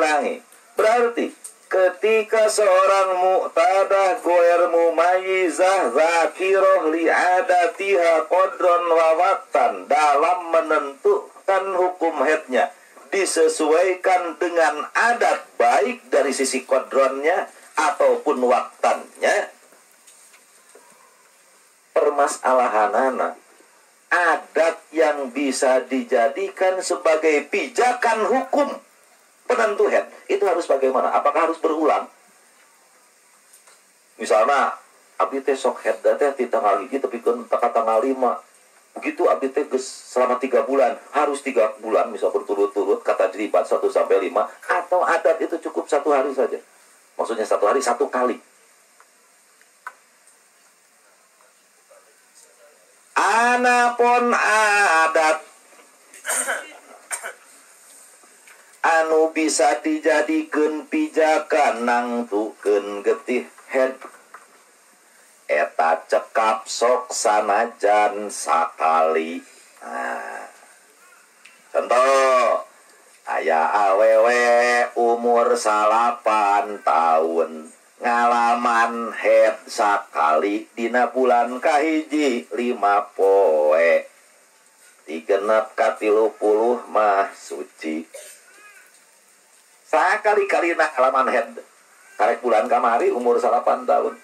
ulangi. Berarti ketika seorang mu'tadah goer mumayyizah zakiroh li'adatiha qadron wa waqtan dalam menentukan hukum haidnya disesuaikan dengan adat baik dari sisi qadronnya ataupun waktannya. Permasalahanana adat yang bisa dijadikan sebagai pijakan hukum penentu haid itu harus bagaimana? Apakah harus berulang? Misalnya abdi teh sok haid teh di tanggal hiji tapi kan tanggal 5. Begitu abdi teh selama 3 bulan, harus 3 bulan misal berturut-turut kata jeribat 1 sampai 5 atau adat itu cukup 1 hari saja. Maksudnya 1 hari 1 kali. Anapun adat anu bisa dijadikeun pijakan nangtukeun getih haid eta cekap sok sanajan sakali. Contoh aya awewe umur 8 tahun ngalaman haid sakali dina bulan kahiji 5 poe digenep ka 30 mah suci. Sakali-kali nak ngalaman haid karek bulan kamari umur 8 tahun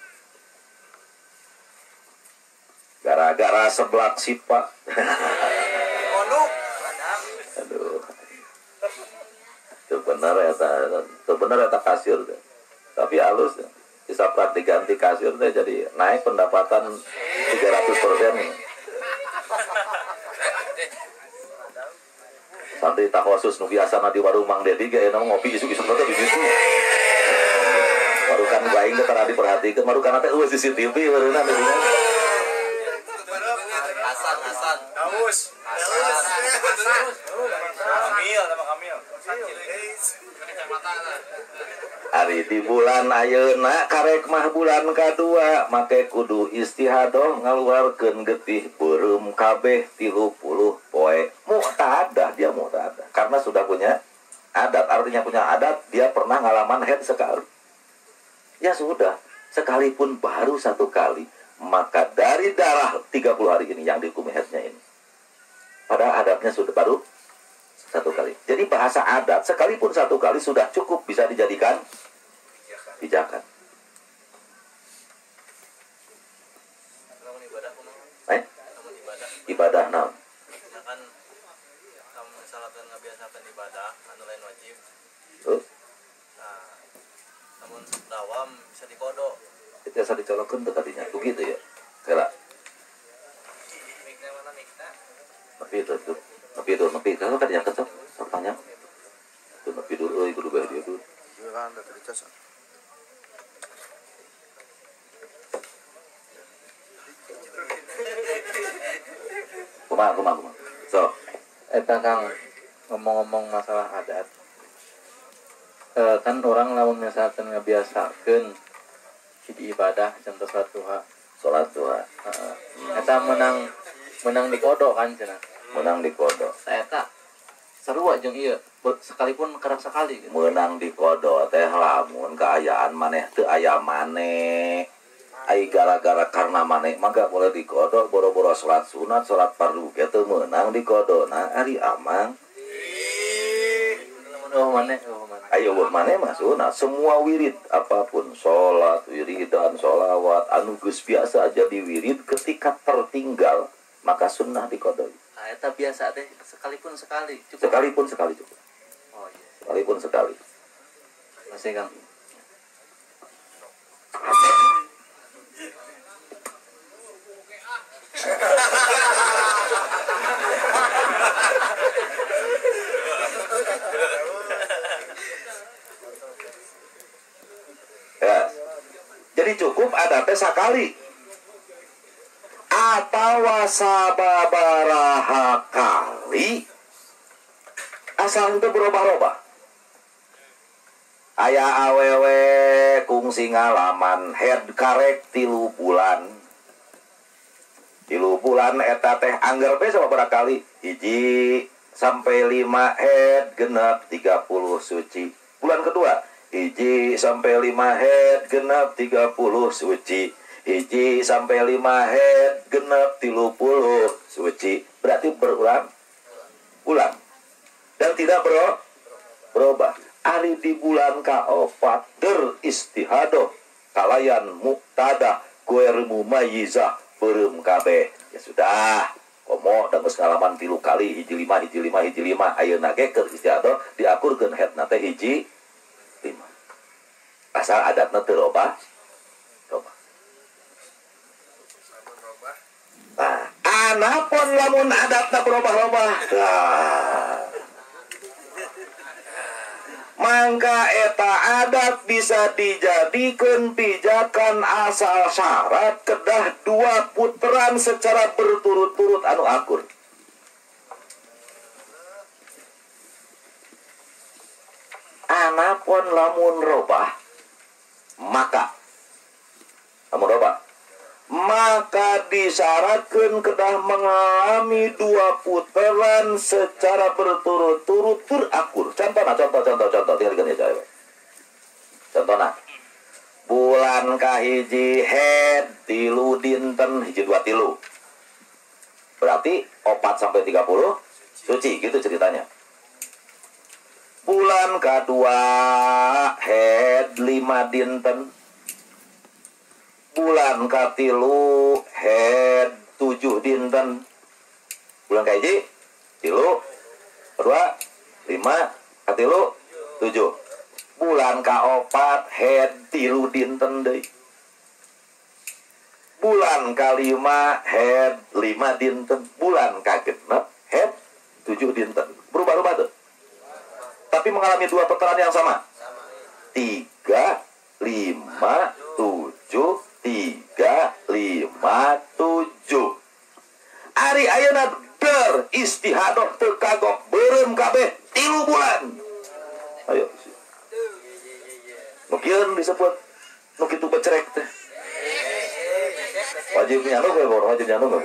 gara-gara seblak sipa. Aduh, itu bener eta kasir deh. Tapi halus ya. Bisa diganti kasir deh jadi naik pendapatan 300%. Santri tak khusus nu biasa di warung Mang Dedi ge enak ngopi isuk-isuk teh di situ. Marukan baing teh tara diperhatikeun, marukan teh eueuh CCTV baruna di dinya. Hasan. Daus. Kamil. Ari di bulan ayeuna karek mah bulan kadua make kudu istihadoh ngaluarkeun getih beureum kabeh 30 poe. Mu'tadah dia mu'tadah karena sudah punya adat, artinya punya adat dia pernah ngalaman haid sekali. Ya sudah, sekalipun baru 1 kali, maka dari darah 30 hari ini yang dihukumi haidnya ini. Pada adatnya sudah baru 1 kali. Jadi bahasa adat sekalipun 1 kali sudah cukup bisa dijadikan pijakan. Ibadah naon? Kan kamu misalkan ngabiasakeun ibadah anu lain wajib. Nah, namun dawam bisa dikodok. Itu asa dicolokeun teh tadinya begitu ya. Kira. Mikna mana mikna? Nepi itu kalau kan yang kecil pertanyaan. Itu nepi dulu kudu bae dia dulu. Iya kan tadi dicas. Kumaha. So, Eta Kang ngomong-ngomong masalah adat, kan orang lamun misalkan ngebiasakeun di ibadah contoh sholat duha. Eta menang dikodok kan cenah. Menang dikodok. Eta sarua jeung ieu sekalipun kerap sekali gitu. Menang dikodok teh lamun kaayaan maneh teu aya maneh. Ai gara-gara karena maneh mah gak boleh dikodok, boro-boro salat sunat, salat fardu ge teu meunang dikodona ari amang. Ayo buat maneh mah sunat. Semua wirid apapun, salat, wiridan, sholawat anu geus biasa jadi wirid ketika tertinggal maka sunnah dikodok. Nah, eta biasa deh sekalipun sekali cukup. Sekalipun sekali cukup. Oh iya. Sekalipun sekali. Masih Kang. Ya. Jadi cukup ada teh sakali atau sababaraha kali asal itu berubah-ubah. Aya awewe kungsi ngalaman haid karek 3 bulan. 3 bulan eta teh angger bae sababaraha kali 1 sampai 5 haid genep 30 suci. Bulan kedua hiji sampai 5 head genap 30 suci. Hiji sampai 5 head genap 30 suci. Berarti berulang dan tidak berubah. Ari di bulan kaopat istihadoh kalayan muktada guer mumayizah beureum kabeh. Ya sudah, komo dan ngalaman 3 kali hiji 5 ayeuna ge keur istihadoh diakurkeun headna teh hiji 5. Asal adatna teu robah. Nah, anapun lamun adatna berubah-ubah. Mangka eta adat bisa dijadikan pijakan asal syarat kedah 2 puteran secara berturut-turut anu akur. Anapun lamun robah maka disyaratkan kedah mengalami 2 putaran secara berturut-turut terakur. Contoh tinggal ya. Contohna bulan kahiji head tilu dinten hiji 2 tilu. Berarti 4 sampai 30 suci gitu ceritanya. Bulan kedua head 5 dinten. Bulan katilu head 7 dinten. Bulan kahiji tilu kedua 5 katilu 7. Bulan kaopat head tilu dinten deui. Bulan kalima head 5 dinten. Bulan kagenep head 7 dinten. Berubah-ubah tuh. Tapi mengalami 2 putaran yang sama. 3 5 7 3 5 7. Ari ayeuna istihadoh teu kagok beureum kabeh 3 bulan. Ayo. Mungkin disebut nu kitu becerek teh. Wajib nyanu ge, wajib nyanu ge.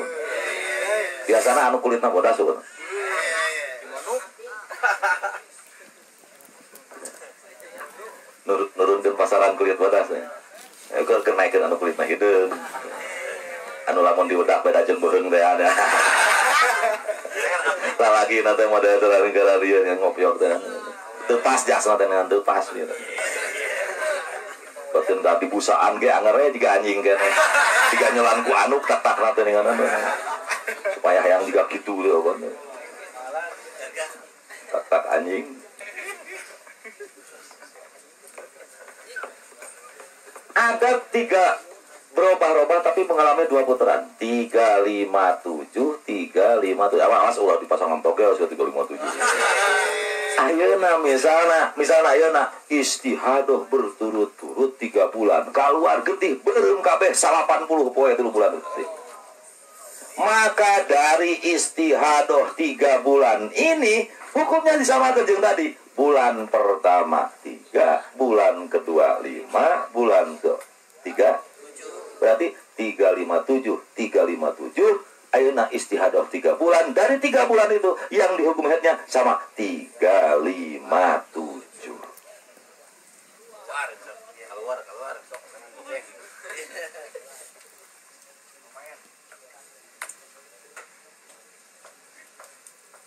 Biasana anu kulitna bodas tuh. Nurunkeun pasaran kulit bodas ya. Keur kenaikeun anu kulitna hideung. Anu lamun diudak beda jeung beureung teh ada. Lalaki nanti model negara dia yang ngopiok teh. Teu pas jasna teh dengan teu pas gitu. Batin tadi busaan ge angernya juga anjing kene. Tiga nyelan ku anuk tak nanti dengan anu. Supaya yang juga kitu teh kan. Tak anjing. Ada 3 berubah-ubah tapi mengalami 2 putaran. 3 5 7 3 5 7. Awas ulah dipasang togel 3 5 7. Ayeuna misalna ayeuna istihadoh berturut-turut 3 bulan. Keluar getih beureum kabeh 80 poe 3 bulan. Maka dari istihadoh 3 bulan ini hukumnya disamakeun jeung tadi. Bulan pertama 3, bulan kedua 5, bulan ke-3 berarti 3 5 7 3 5 7. Ayeuna istihadoh 3 bulan. Dari 3 bulan itu yang dihukum headnya sama 3 5 7. Keluar.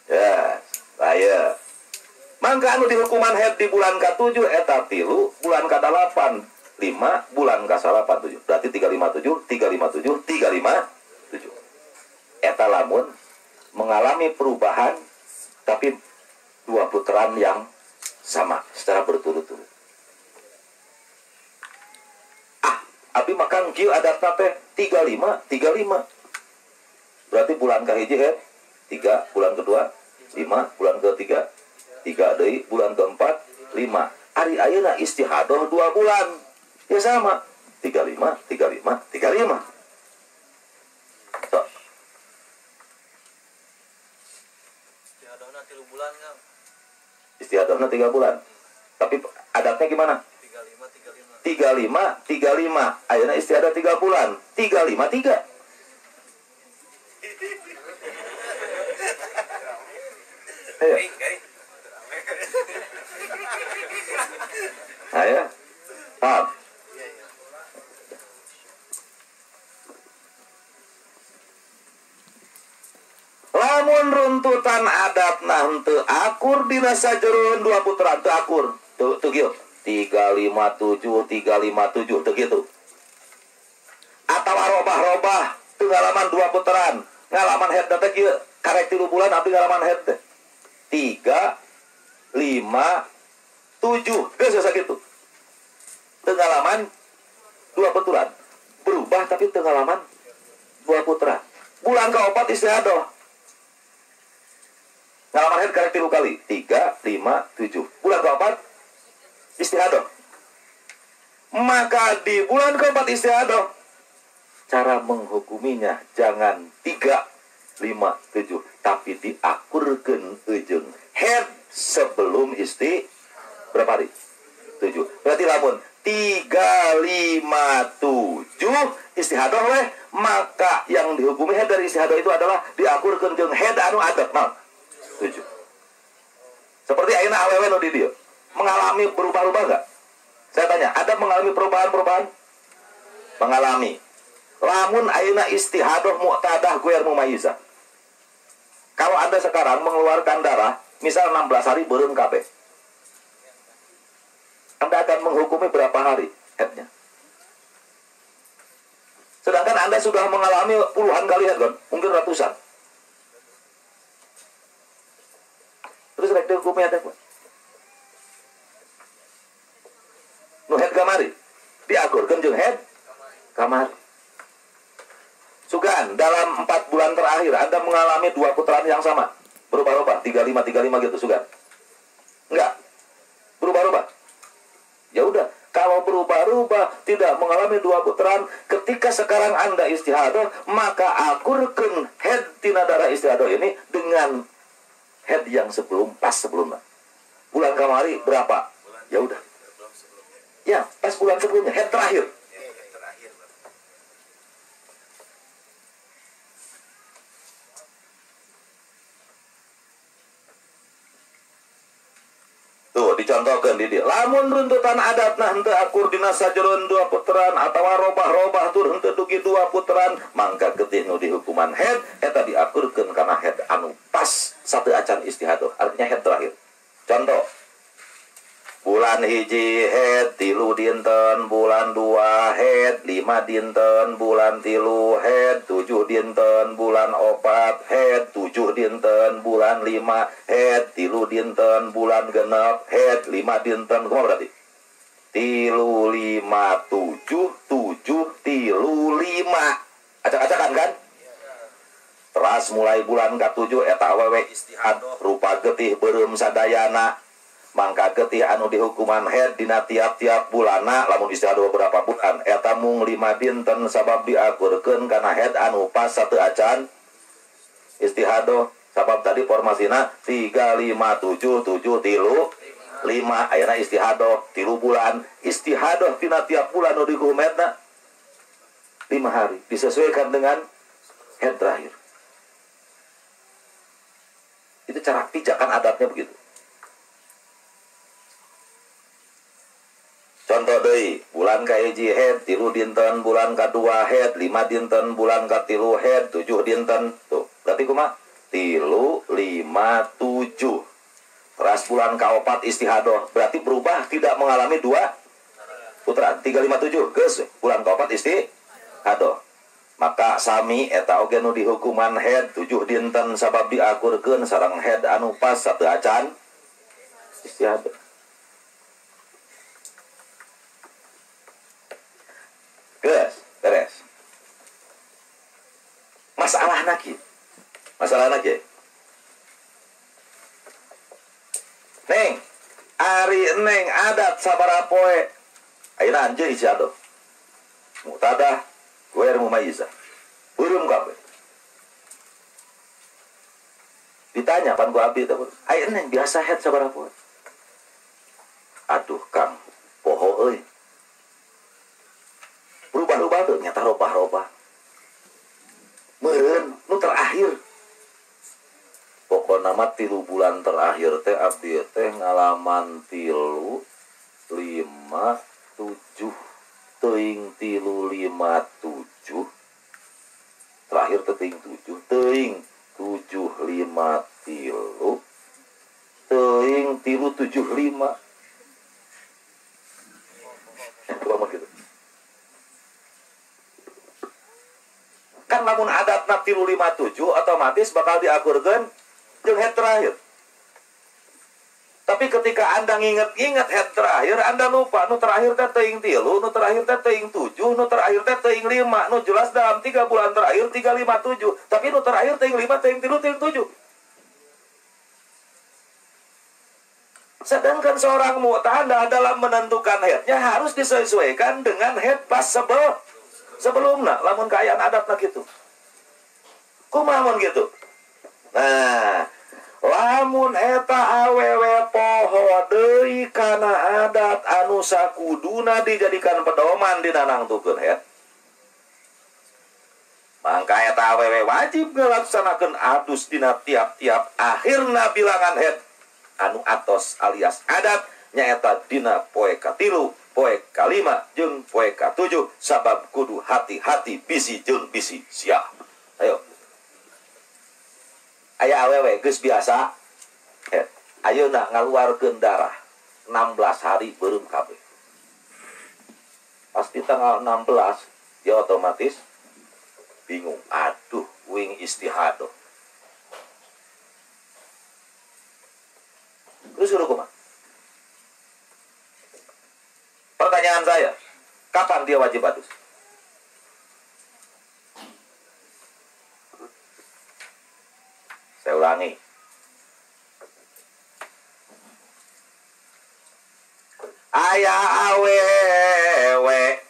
Ya, saya mangka anu dihukuman head di bulan ke-7 eta 3, bulan ke-8 5, bulan ke-8 7. Berarti 357 357 357. Eta lamun mengalami perubahan tapi 2 putaran yang sama secara berturut-turut. Abi makan kieu adatna teh 35 35. Berarti bulan kahiji head 3, bulan kedua 5, bulan ketiga 3 deui, bulan keempat 5. Ari ayeuna istihadoh 2 bulan. Ya sama. 35 35 35. So. Istihadohna 3 bulan, Kang. Istihadohna 3 bulan. Tapi adatnya gimana? 35 35. Ayeuna istihadoh 3 bulan. 35 3. Ayo. Nah ya, paham? Lamun runtutan adat nah henteu akur dina sajeroen dua putaran teu akur. Tuh kieu. 357 357 teu kitu. Atawa robah-robah teu ngalaman dua putaran. Ngalaman head teh kieu. Karek 3 bulan abdi ngalaman head teh. 3 5 7 geus sakitu. Teu ngalaman dua putaran. Berubah tapi teu ngalaman dua putaran. Bulan kaopat istiadoh. Ngalaman head karek 3 kali. 3 5 7. Bulan keempat istiadoh. Maka di bulan keempat istiadoh, cara menghukuminya jangan 3 5 7, tapi diakurkeun ejeung head sebelum berapa hari? 7. Berarti lamun 3 5 7 istihadoh weh, maka yang dihukumi head dari istihadoh itu adalah diakurkeun jeung head anu adat naon? 7. Seperti ayeuna awewe nu di dieu mengalami berubah-ubah enggak? Saya tanya, ada mengalami perubahan-perubahan? Mengalami. Lamun ayeuna istihadoh mu'tadah guer mumayyizah. Kalau Anda sekarang mengeluarkan darah, misal 16 hari beureum kabeh. Anda akan menghukumi berapa hari headnya? Sedangkan Anda sudah mengalami puluhan kali head kan? Mungkin ratusan. Terus rek dihukumi head apa? Nu head kamari diakurkeun jeung head kamari. Sugan dalam 4 bulan terakhir Anda mengalami 2 putaran yang sama. Berubah-ubah 35 gitu Sugan. Enggak. Berubah-ubah. Ya udah, kalau berubah-ubah tidak mengalami 2 putaran, ketika sekarang Anda istihadoh, maka akurkeun head tina darah istihadoh ini dengan head yang pas sebelumnya. Bulan kamari berapa? Ya udah. Ya, pas bulan sebelumnya, head terakhir. Tuh, dicontohkan di dia. Lamun runtutan adat nah henteu akur dina sajeroen 2 putaran atawa robah-robah tur henteu dugi 2 putaran, mangka getih nu dihukuman head eta diakurkeun kana head anu pas satu acan istihadoh, artinya head terakhir. Contoh, bulan hiji head 3 dinten, bulan 2 head 5 dinten, bulan 3 head 7 dinten, bulan 4 head 7 dinten, bulan 5 head 3 dinten, bulan genep head 5 dinten. Kumaha berarti? 3 5 7 7 3 5. Acak-acakan kan? Teras mulai bulan ke-7 eta awewe istihadoh rupa getih beureum sadayana. Mangka getih anu dihukuman head dina tiap-tiap bulana lamun istihadoh berapa bulan eta mung 5 dinten sabab diakurkeun kana head anu pas satu acan istihadoh. Sabab tadi formasina 3 5 7 7 3 5 ayeuna istihadoh 3 bulan. Istihadoh tina tiap bulan anu dihukum headna 5 hari disesuaikan dengan head terakhir. Itu cara pijakan adatnya begitu. Contoh deui, bulan kahiji head 3 dinten, bulan kadua head 5 dinten, bulan katilu head 7 dinten. Tuh, berarti kumaha? 3 5 7. Teras bulan kaopat istihadoh, berarti berubah tidak mengalami 2 putaran. 3 5 7 geus bulan kaopat istihadoh. Maka sami eta oge nu dihukuman head 7 dinten sabab diakurkeun sareng head anu pas satu acan istihadoh. Beres. Masalah lagi. Neng, ari neng adat sabaraha poe. Ayeuna anjeun istihadoh. Mu'tadah, guer mumayyizah. Beureum kabeh. Ditanya pan ku abdi teh, "Ayeuna neng biasa head sabaraha poe?" Aduh, Kang, poho euy. Berubah-ubah tuh, nyata robah-robah. Meureun nu terakhir. Pokona mah 3 bulan terakhir teh abdi teh ngalaman 3 5 teuing 357 terakhir teuing 7 teuing 753 teuing 375 gitu. Kan lamun adatna 357 otomatis bakal diakurkeun jeung head terakhir. Tapi ketika Anda nginget-nginget head terakhir, Anda lupa nu terakhir teh teuing 3, nu terakhir teh teuing 7, nu terakhir teh teuing 5, nu jelas dalam 3 bulan terakhir 357, tapi nu terakhir teuing 5, teuing 3, teuing 7. Sedangkan seorang mu'tadah dalam menentukan headnya harus disesuaikan dengan head pas sebelumnya. Lamun kaayaan adatna gitu. Kumaha mun gitu? Nah, lamun eta awewe poho deui kana adat anu sakuduna dijadikan pedoman dina nangtukeun head. Mangka eta awewe wajib ngalaksanakeun adus dina tiap-tiap akhirna bilangan head anu atos alias adat nyaeta dina poe katilu, poe kalima jeung poe katujuh sabab kudu hati-hati bisi jeung bisi sia. Ayo. Aya awewe geus biasa ayeuna ngaluarkeun darah 16 hari beureum kabeh. Pasti tanggal 16 dia otomatis bingung, aduh wing istihadoh. Terus suruh kumaha? Pertanyaan saya, kapan dia wajib adus? Saya ulangi. Aya awewe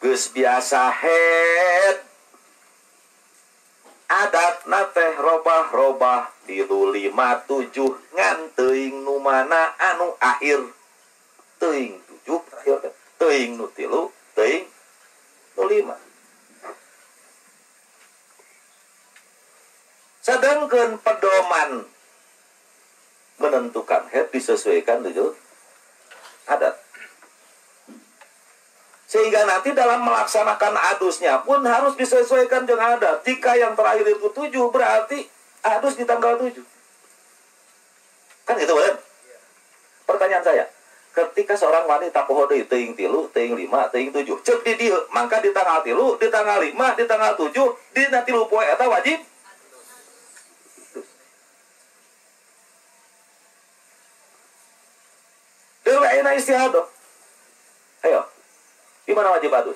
geus biasa head adatna teh robah-robah 357 ngan teuing nu mana anu akhir teuing 7 terakhir teuing nu 3 teuing nu 5. Sedangkan pedoman menentukan head disesuaikan dengan adat. Sehingga nanti dalam melaksanakan adusnya pun harus disesuaikan dengan adat. Jika yang terakhir itu 7 berarti adus di tanggal 7. Kan itu kan? Pertanyaan saya, ketika seorang wanita poho deui teuing 3, teuing 5, teuing 7, ceuk di dieu, mangka di tanggal 3, di tanggal 5, di tanggal 7, dina 3 poe eta wajib dewe ayeuna istihadoh. Ayo. Di mana wajib adus?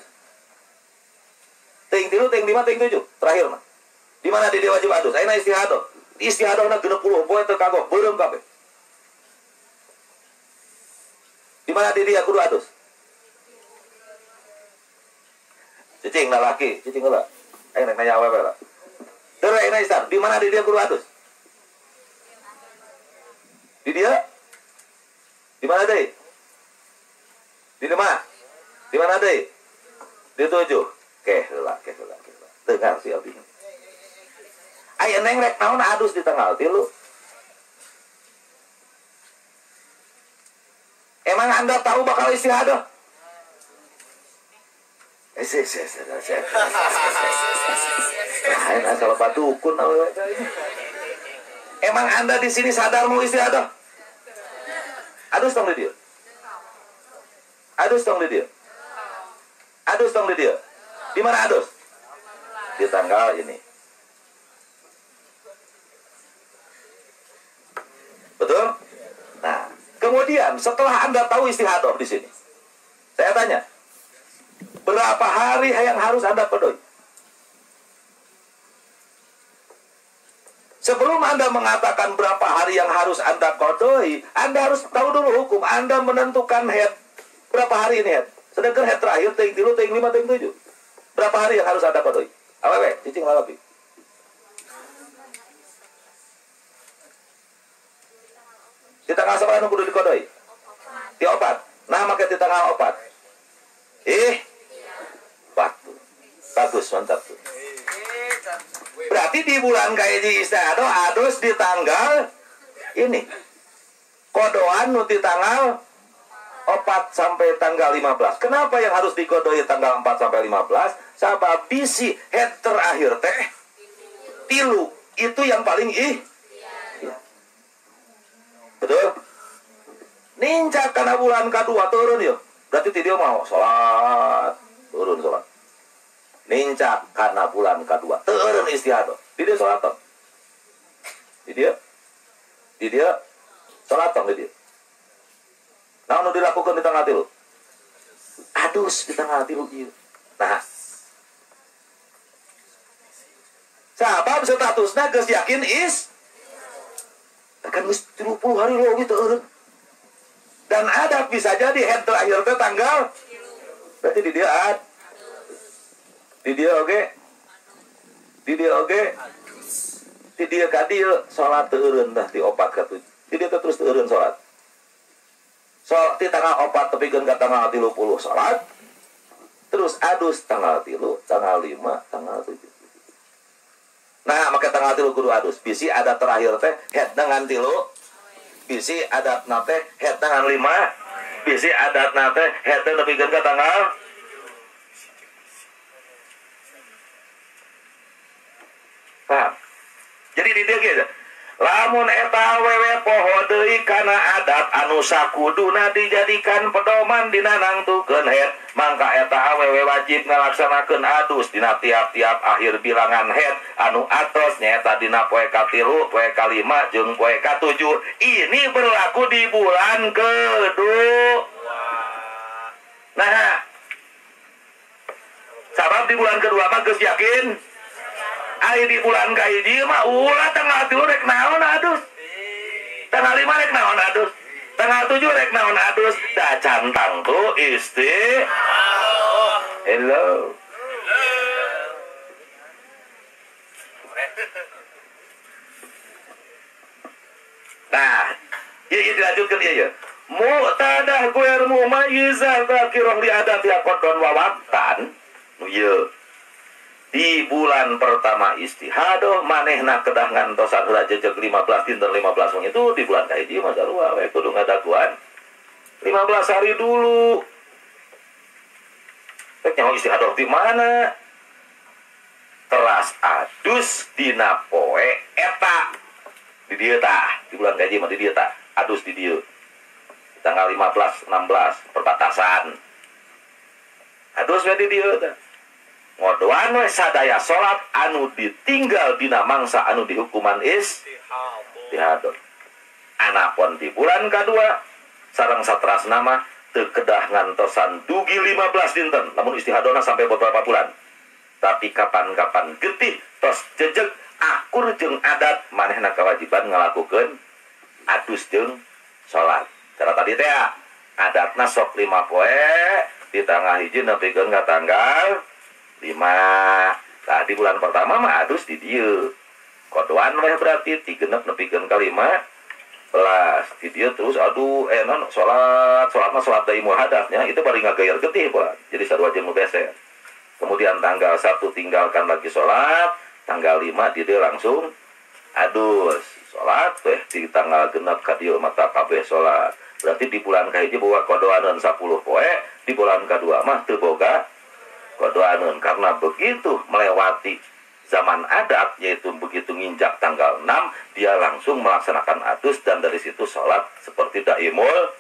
Teuing 3, teuing 5, teuing 7. Terakhir mah. Di mana dia wajib adus? Ayeuna istihadoh. Istihadohna 60 poe teu kagok beureum kabeh. Di mana dia kudu adus? Cicing lalaki, cicing heula. Ayeuna nanya awewe lah. Dewe ayeuna istihadoh. Di mana dia kudu adus? Di dia? Di mana deh? Di mana? Di mana deh? Di 7. Keheula. Dengar si abdi. Aya neng rek naon adus di tanggal 3. Emang Anda tahu bakal istihadoh? Lain asal patukun. Emang Anda di sini sadar mau istihadoh? Adus tong di dia. Adus tong di dia. Adus tong di dia. Di mana adus? Di tanggal ini. Betul? Nah, kemudian setelah Anda tahu istihadoh di sini, saya tanya, berapa hari yang harus Anda pedohi? Sebelum Anda mengatakan berapa hari yang harus Anda kodoi, Anda harus tahu dulu hukum. Anda menentukan head. Berapa hari ini head? Sedangkan head terakhir, teuing 3, teuing 5, teuing 7. Berapa hari yang harus Anda kodoi? Awewe, cicing lalapi. Di tanggal sabaraha nu kudu dikodoi? Di 4. Nah, make di tanggal 4. Batu. Bagus, mantap tuh. Berarti di bulan kaiji istihadoh adus di tanggal ini. Kodoan nu di tanggal 4 sampai tanggal 15. Kenapa yang harus dikodoi tanggal 4 sampai 15? Sabab bisi head terakhir teh tilu. Itu yang paling betul. Nincak karena bulan kedua turun yuk. Berarti dia mau sholat. Turun sholat. Nincak karena bulan kedua turun istiadah. Dia sholat toh. Dia sholat toh dia. Nah, nu dilakukan di tengah tilu. Adus di tengah tilu ieu. Nah. Sabab statusna geus yakin kan geus 30 hari lo gitu eureun. Dan ada bisa jadi head terakhir teh tanggal berarti di dia Di dia oge. Di dia ka dieu salat teu eureun tah di 4 ka 7. Di dia terus teu eureun salat. So, di tanggal 4 tepikeun ka tanggal 30 salat. Terus adus tanggal 3, tanggal 5, tanggal 7. Nah, maka tanggal 3 kudu adus. Bisi ada terakhir teh head dengan 3. Bisi adat nate head dengan 5. Bisi adat nate head teh tepikeun ka tanggal. Paham? Jadi di dia gitu. Lamun eta awewe poho deui kana adat anu sakuduna dijadikan pedoman dina nangtukeun head, mangka eta awewe wajib ngalaksanakeun adus dina tiap-tiap akhir bilangan head anu atos nyaeta dina poe ka-3, poe ka-5 jeung poe ka-7. Ini berlaku di bulan kedua. Nah, sabab di bulan kedua mah geus yakin. Ai di bulan kahiji mah ulah tanggal 3 rek naon adus. Tanggal 5 rek naon adus. Tanggal 7 rek naon adus. Da cantang tuh hello. Nah, ieu dilanjutkeun ieu. Mu'tadah guer mumayyizah dzakirah li adat yaqdon wawatan. Nu ieu di bulan pertama istihadoh manehna kedah ngantosan heula jejeg 15 dinten 15 wong itu di bulan kahiji mah sarua we kudu ngadaguan 15 hari dulu. Rek nyaho istihadoh di mana? Teras adus dina poe eta. Di dieu tah, di bulan kahiji mah di dieu tah, adus di dieu. Tanggal 15 16 perbatasan. Adus we di dieu tah. Ngodoan we sadaya salat anu ditinggal dina mangsa anu dihukuman istihadoh. Anapun di bulan kedua sareng saterasna mah teu kedah ngantosan dugi 15 dinten namun istihadohna sampai beberapa bulan. Tapi kapan-kapan getih tos jejeg akur jeung adat manehna kewajiban ngalakukeun adus jeung salat. Cara tadi teh adatna sok 5 poe di tanggal hiji nepikeun ka tanggal 5. Nah, di bulan pertama mah adus di dieu. Kodoan mah berarti 3 nepikeun ka 15. Di dieu terus aduh non salat mah salat daimul hadasnya itu bari ngagayar getih Pak. Jadi sarua jeung nu beser. Kemudian tanggal 1 tinggalkan lagi salat, tanggal 5 di dieu langsung adus. Salat teh di tanggal genep ka dieu mata kabeh salat. Berarti di bulan kahiji boga kodoaneun 10 poe, di bulan kedua mah teu boga kodoaneun karena begitu melewati zaman adat yaitu begitu nginjak tanggal 6 dia langsung melaksanakan adus dan dari situ sholat seperti daimul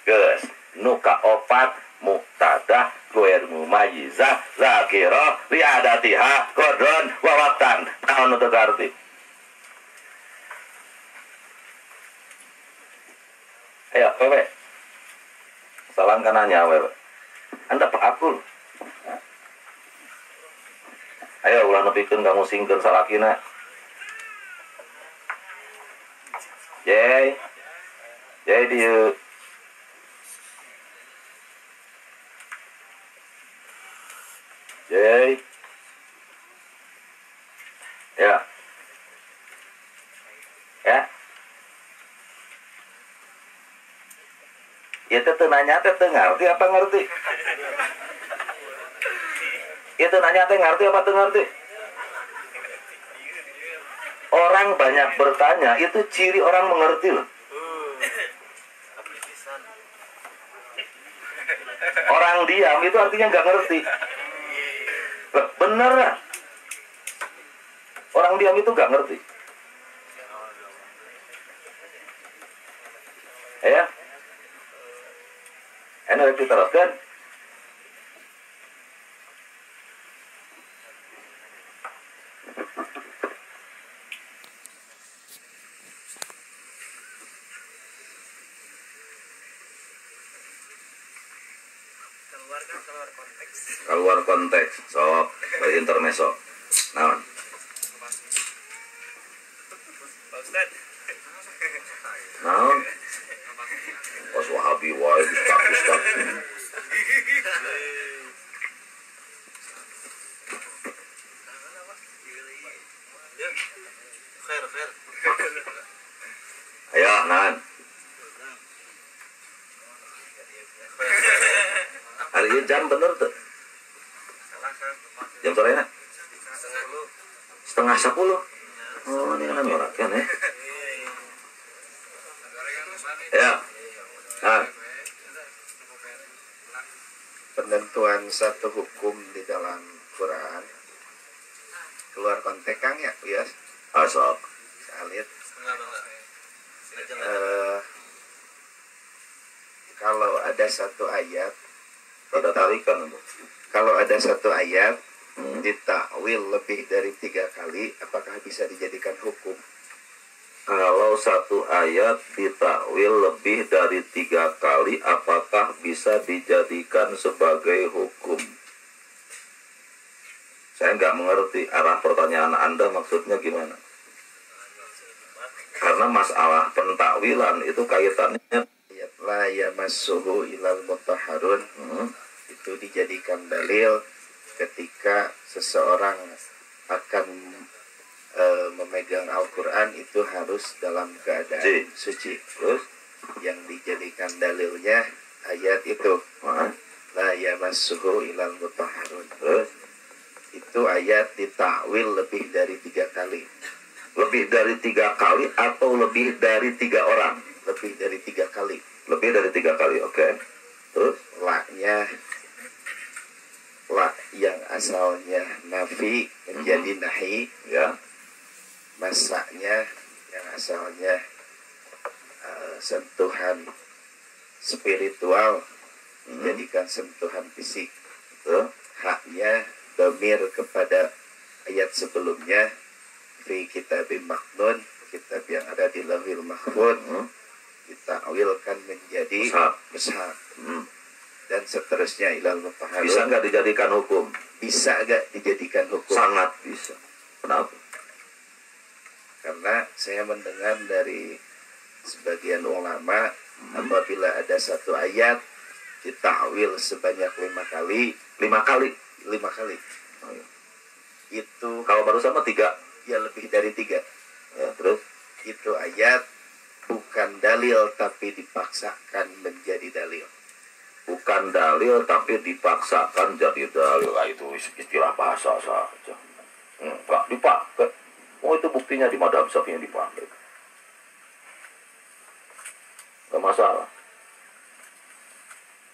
geus nuka opat muqtadah goer mumayyizah zakirah li adatiha qadron wawatan naon teu arti ayo wewe salam kananya wewe Anda Pak Abdul. Ayo ulah nepikeun kamu singkeun salakina. Jay dieu. Jay. Ya. Ya. Itu teu nanya teh teu ngarti apa ngerti? Itu nanya teh ngerti apa teu ngerti? Orang banyak bertanya, itu ciri orang mengerti loh. Orang diam itu artinya nggak ngerti. Bener lah. Orang diam itu nggak ngerti. Ya. Enak kita teruskan. Keluar konteks. Sok berintermeso. Naon? Naon? Pas Wahabi wae distak-distak. Khair. Ayo, Nan. Hari ini jam bener tuh. Jam sore na? 9:30. Oh, ini kan orang kan ya. Ya. Nah, penentuan satu hukum di dalam Quran keluar konteks Kang ya, Yes. asok. Salit. Enggak. Kalau ada satu ayat, Tidak tarikan untuk. kalau ada satu ayat ditakwil lebih dari 3 kali, apakah bisa dijadikan hukum? Kalau satu ayat ditakwil lebih dari 3 kali, apakah bisa dijadikan sebagai hukum? Saya nggak mengerti arah pertanyaan Anda maksudnya gimana. Karena masalah pentakwilan itu kaitannya Ayat la yamassuhu ilal mutahharun itu dijadikan dalil ketika seseorang akan memegang Al-Quran itu harus dalam keadaan suci. terus Yang dijadikan dalilnya ayat itu nah, la yamassuhu ilal mutahharun. terus Itu ayat ditakwil lebih dari 3 kali. lebih dari 3 kali atau lebih dari 3 orang? Lebih dari 3 kali. Lebih dari 3 kali, oke. Terus La yang asalnya nafi menjadi nahi, ya, masaknya yang asalnya sentuhan spiritual dijadikan sentuhan fisik. terus Haknya domir kepada ayat sebelumnya fi kitabim maknun, kitab yang ada di Lauhil Mahfuz, ditakwilkan menjadi mushaf dan seterusnya ilal mutahharun. bisa nggak dijadikan hukum? Bisa nggak dijadikan hukum? Sangat bisa. Kenapa? Karena saya mendengar dari sebagian ulama apabila ada satu ayat ditakwil sebanyak 5 kali, 5 kali. 5 kali Oh, iya. itu Kalau baru sama 3, ya lebih dari 3, ya, terus itu ayat bukan dalil tapi dipaksakan menjadi dalil. bukan dalil tapi dipaksakan jadi dalil. Nah, itu istilah bahasa saja. Enggak dipakai. Oh, itu buktinya di madhab Syafi'i yang dipakai. Enggak masalah.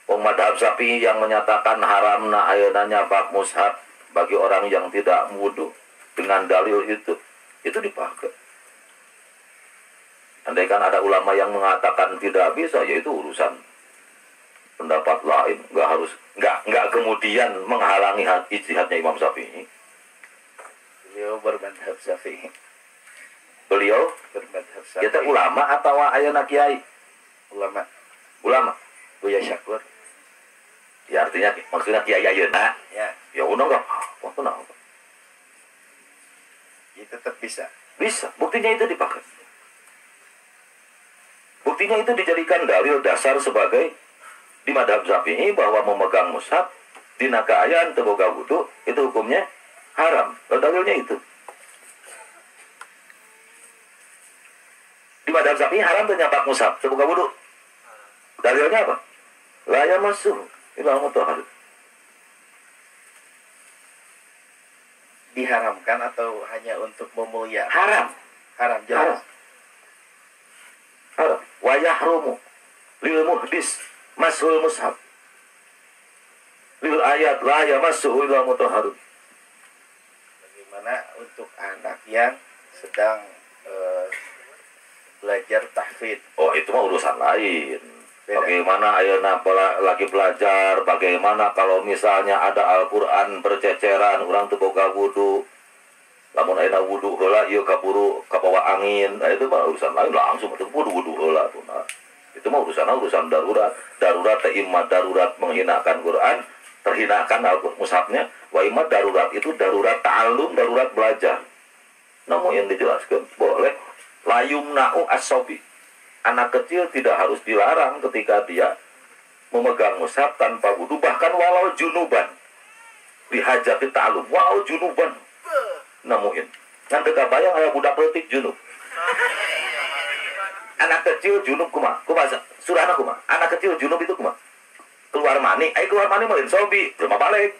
Madhab Syafi'i yang menyatakan haramna ayeuna bak mushaf bagi orang yang tidak wudu dengan dalil itu dipakai. Andaikan ada ulama yang mengatakan tidak bisa, yaitu urusan pendapat lain, nggak kemudian menghalangi ijtihadnya Imam Syafi'i. Beliau bermadhab Syafi'i. Beliau Bermadhab Syafi'i. kita ulama atau ayeuna kiai? Ulama. Buya Syakur. Ya artinya maksudnya kiai ayeuna. Ya, Ya udah nggak apa kenapa? itu tetap bisa. Bisa, buktinya itu dipakai. Buktinya itu dijadikan dalil dasar sebagai di madhab Syafi'i bahwa memegang mushaf dina kaayaan teu boga wudu itu hukumnya haram. Dalilnya itu. Di madhab Syafi'i haram teu nyapak mushaf teu boga wudu. Dalilnya apa? La yamassuhu ilal mutahharun. Diharamkan atau hanya untuk memuliakan? Haram. Haram jelas. Haram. Wa yahrumu lil muhdis mashul mushaf lil ayat la yamassuhu illa mutahharun. Bagaimana untuk anak yang sedang belajar tahfidz? Oh, itu mah urusan lain. Beda. Bagaimana ayeuna lagi belajar, bagaimana kalau misalnya ada Al-Qur'an berceceran urang teu boga wudu. Lamun ayeuna wudu heula ieu kaburu kabawa angin, nah itu mah urusan lain langsung teu wudu heula tuh. Nah, itu mah urusan darurat. Darurat teh imma darurat menghinakan Quran, terhinakan Al-Qur'an mushafnya, wa imma darurat itu darurat ta'allum, darurat belajar. Namun yang dijelaskan boleh layumna'u as-sobi. Anak kecil tidak harus dilarang ketika dia memegang mushaf tanpa wudu, bahkan walau junuban. Dihajati ta'allum, walau junuban. Namun kan teu bayang aya budak leutik junub. Anak kecil junub kumaha? Surahna kumaha? Anak kecil junub itu kumaha? Keluar mani mah lain sobi, belum balik.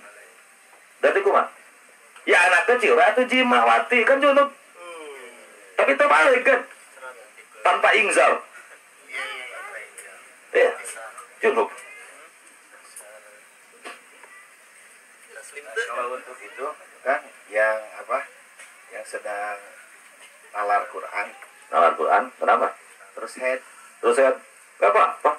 Berarti kumaha? Ya anak kecil ratu jimawati kan junub. Tapi terbalik kan? Tanpa ingzal. Ya, junub. Kalau untuk itu kan yang yang sedang nalar Quran, Nalar Quran, kenapa? terus head, Gak apa-apa.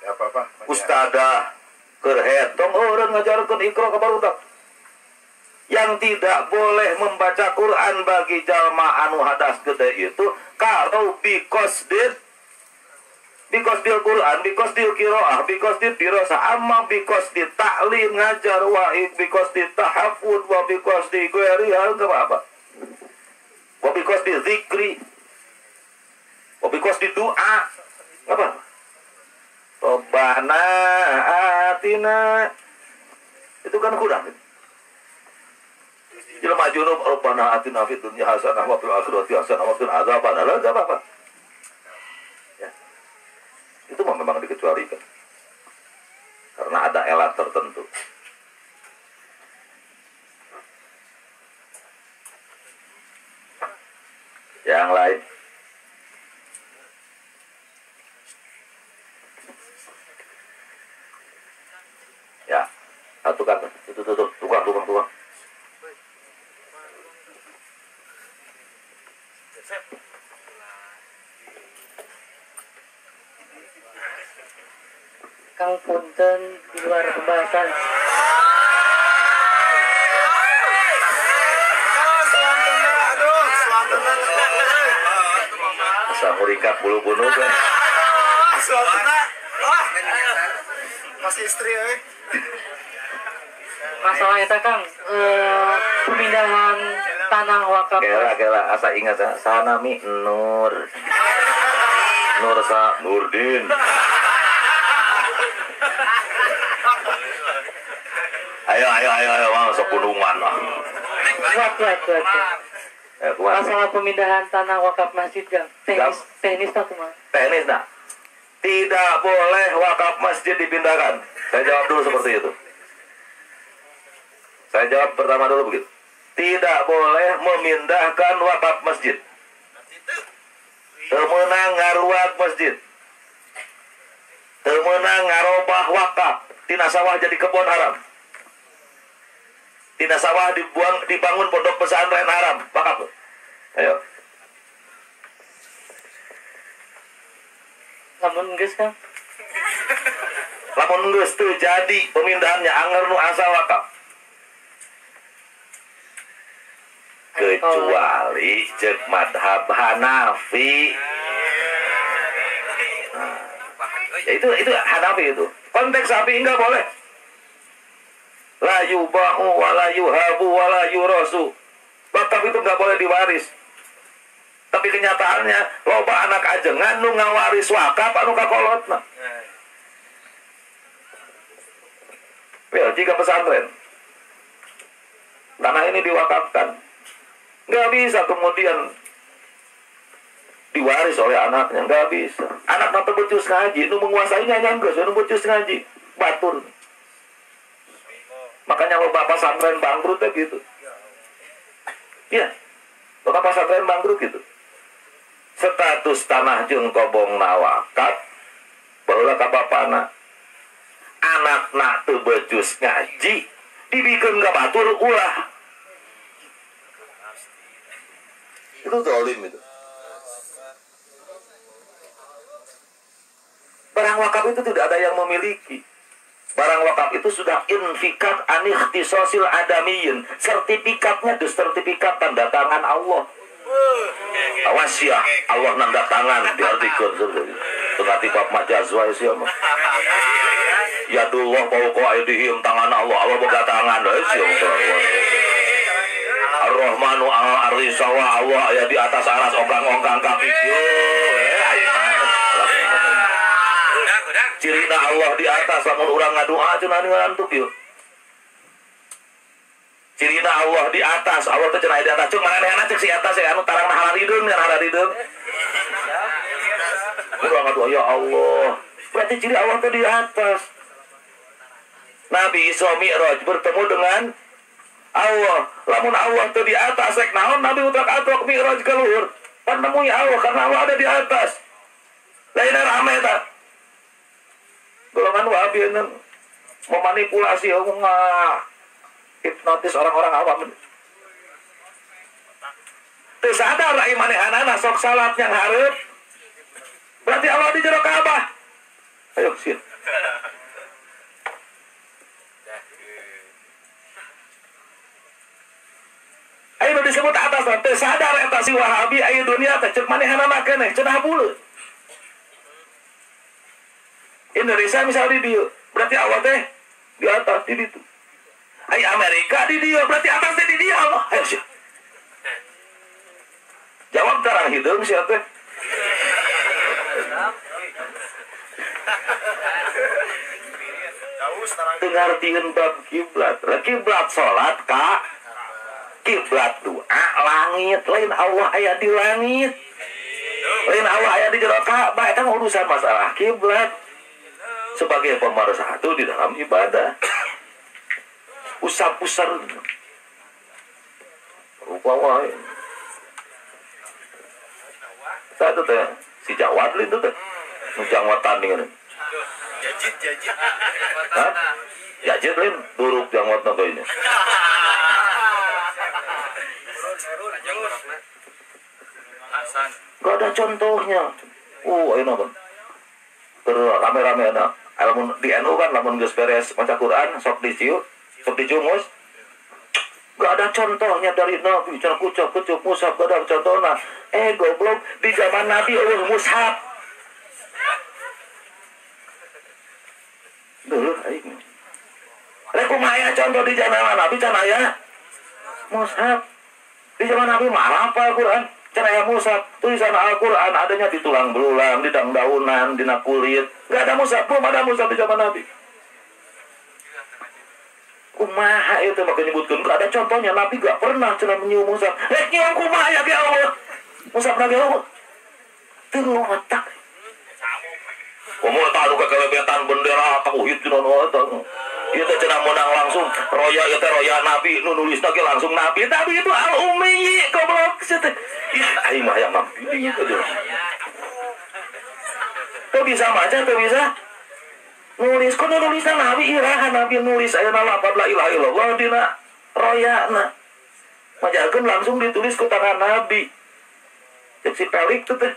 gak apa-apa. Ustadah kerhead, tong orang ngajarkan ikro ke barudak. Yang tidak boleh membaca Quran bagi jalma anu hadas gede itu kalau because dil Quran, because dil kiroah, because dil dirasa amma, because di taklim ngajar wa because di tahafud wa because di guerial ke apa? Wa because di zikri, wa because di doa apa? Robbana atina, itu kan Quran. Jelema junub Rabbana atina fid dunya hasanah wa fil akhirati hasanah wa qina adzabannar. Enggak apa-apa. Ya. Itu memang dikecualikan. Karena ada elat tertentu. Yang lain. Ya, satu kata. Itu tukang. Kang punten di luar pembahasan. Asa murikat bulu-bulu kan. Masih istri Masalah eta Kang, pemindahan tanah wakaf. Kela asa ingat sanami Nur sa Nurdin. Ayo masuk gunungan lah. Kuat. Masalah pemindahan tanah wakaf masjid Kang. Teknis tak mah. Teknis nak. Tidak boleh wakaf masjid dipindahkan. Saya jawab dulu seperti itu. Saya jawab pertama dulu begitu. Tidak boleh memindahkan wakaf masjid. Temenang ngaruat masjid. Temenang ngarobah wakaf. Tina sawah jadi kebun haram. Tina sawah dibangun pondok pesantren haram. Wakaf. Ayo. Lamun geus Kang. Lamun geus teu jadi pemindahannya anggar nu asal wakaf. Kecuali cek madhab Hanafi. Ya itu Hanafi itu. Konteks Syafi'i enggak boleh. La yubahu wa la yuhabu wa la yurasu. Wakaf itu enggak boleh diwaris. Tapi kenyataannya loba anak ajengan nu ngawaris wakaf anu kakolotna. Ya, jika pesantren tanah ini diwakafkan, nggak bisa kemudian diwaris oleh anaknya, nggak bisa. Anak nanti becus ngaji, nu menguasainya nyangges, nu becus ngaji, batur. Makanya lo bapak pesantren bangkrut ya gitu. Iya, bapak pesantren bangkrut gitu. status tanah jeung kobongna wakaf barulah ka bapana anakna teu becus ngaji dibikeun ka batur ulah itu zalim itu. Barang wakaf itu tidak ada yang memiliki. Barang wakaf itu sudah infikat anikhtisosil adamiyin. Sertifikatnya itu sertifikat tanda tangan Allah. Awas ya, Allah nanda tangan diartikan tengah tiap majazwa siapa? Ya dullah fauqa aydihim tangan Allah. Allah boga tangan siapa? Ar-Rahmanu al-Arisawa Allah ya di atas aras ongkang-ongkang kaki. Cirina Allah di atas lamun urang ngadoa cenah ngantuk yuk. Cirina Allah di atas, Allah teh cenah di atas. Cuk manehna cek si atas ya anu tarang hararidung dan hararidung. Urang ngadoa ya Allah. Berarti ciri Allah teh di atas. Nabi Isra Mi'raj bertemu dengan Allah. Lamun Allah teh di atas rek naon Nabi utrak-atrak Mi'raj ka luhur. Pan nemui Allah karena Allah ada di atas. Lain rame ta. Golongan Wahabi memanipulasi hipnotis orang-orang awam. Teu sadar ai manehanana sok salat yang hareup. Berarti Allah di jero Ka'bah. Ayo sieun. Ayo disebut atas teu sadar eta si Wahabi aya dunia teh ceuk manehanana keneh cenah bulu. Indonesia misalnya di dia, berarti Allah teh di atas di situ. Ay Amerika di dia, berarti atasnya di dia Allah. Ayo sih. Jawab tarang hidung sih teh. Dengartieun bab kiblat. Kiblat salat ka kiblat doa langit, lain Allah aya di langit. Lain Allah aya di jero Ka'bah, eta urusan masalah kiblat. Sebagai pemersatu di dalam ibadah. Usap-usar rupa wae. Satu teh si Jawad itu teh jangwatan nih. Jajit. Hah? Jajit lain duruk jangwat naga ini. Gak ada contohnya. Ayo nonton. Terus rame-rame ada. Lamun di NU kan lamun geus beres maca Quran sok diciu, sok dijumus. Gak ada contohnya dari Nabi, cenah kucuk mushaf gak ada contohna. Goblok di zaman Nabi eueuh mushaf. Dulu aing. Rek kumaha aya contoh di zaman Nabi can aya mushaf. Di zaman Nabi mah apa Quran? Can aya mushaf. Tulisan Al-Quran adanya di tulang belulang, di daun-daunan, di kulit. Gak ada mushaf, belum ada mushaf di zaman Nabi. Kumaha itu maka nyebutkan gak ada contohnya. Nabi gak pernah cenah menyium mushaf. Rek nyium kumaha ya ge Allah. Mushaf Nabi Allah. Teu ngotak. Komo tahu kekelebetan bendera tauhid cenah eta. Ieu teh cenah menang langsung roya ieu teh roya Nabi nu nulisna ge langsung Nabi. Tapi itu al-ummi goblok teh. Aing mah yang mampu itu. Tuh bisa baca, tuh bisa nulis. Kok nulisnya Nabi iraha Nabi nulis ayeuna lafaz la ilaha illallah dina royana. Majarkeun langsung ditulis ku tangan Nabi. Cek si pelik tuh teh.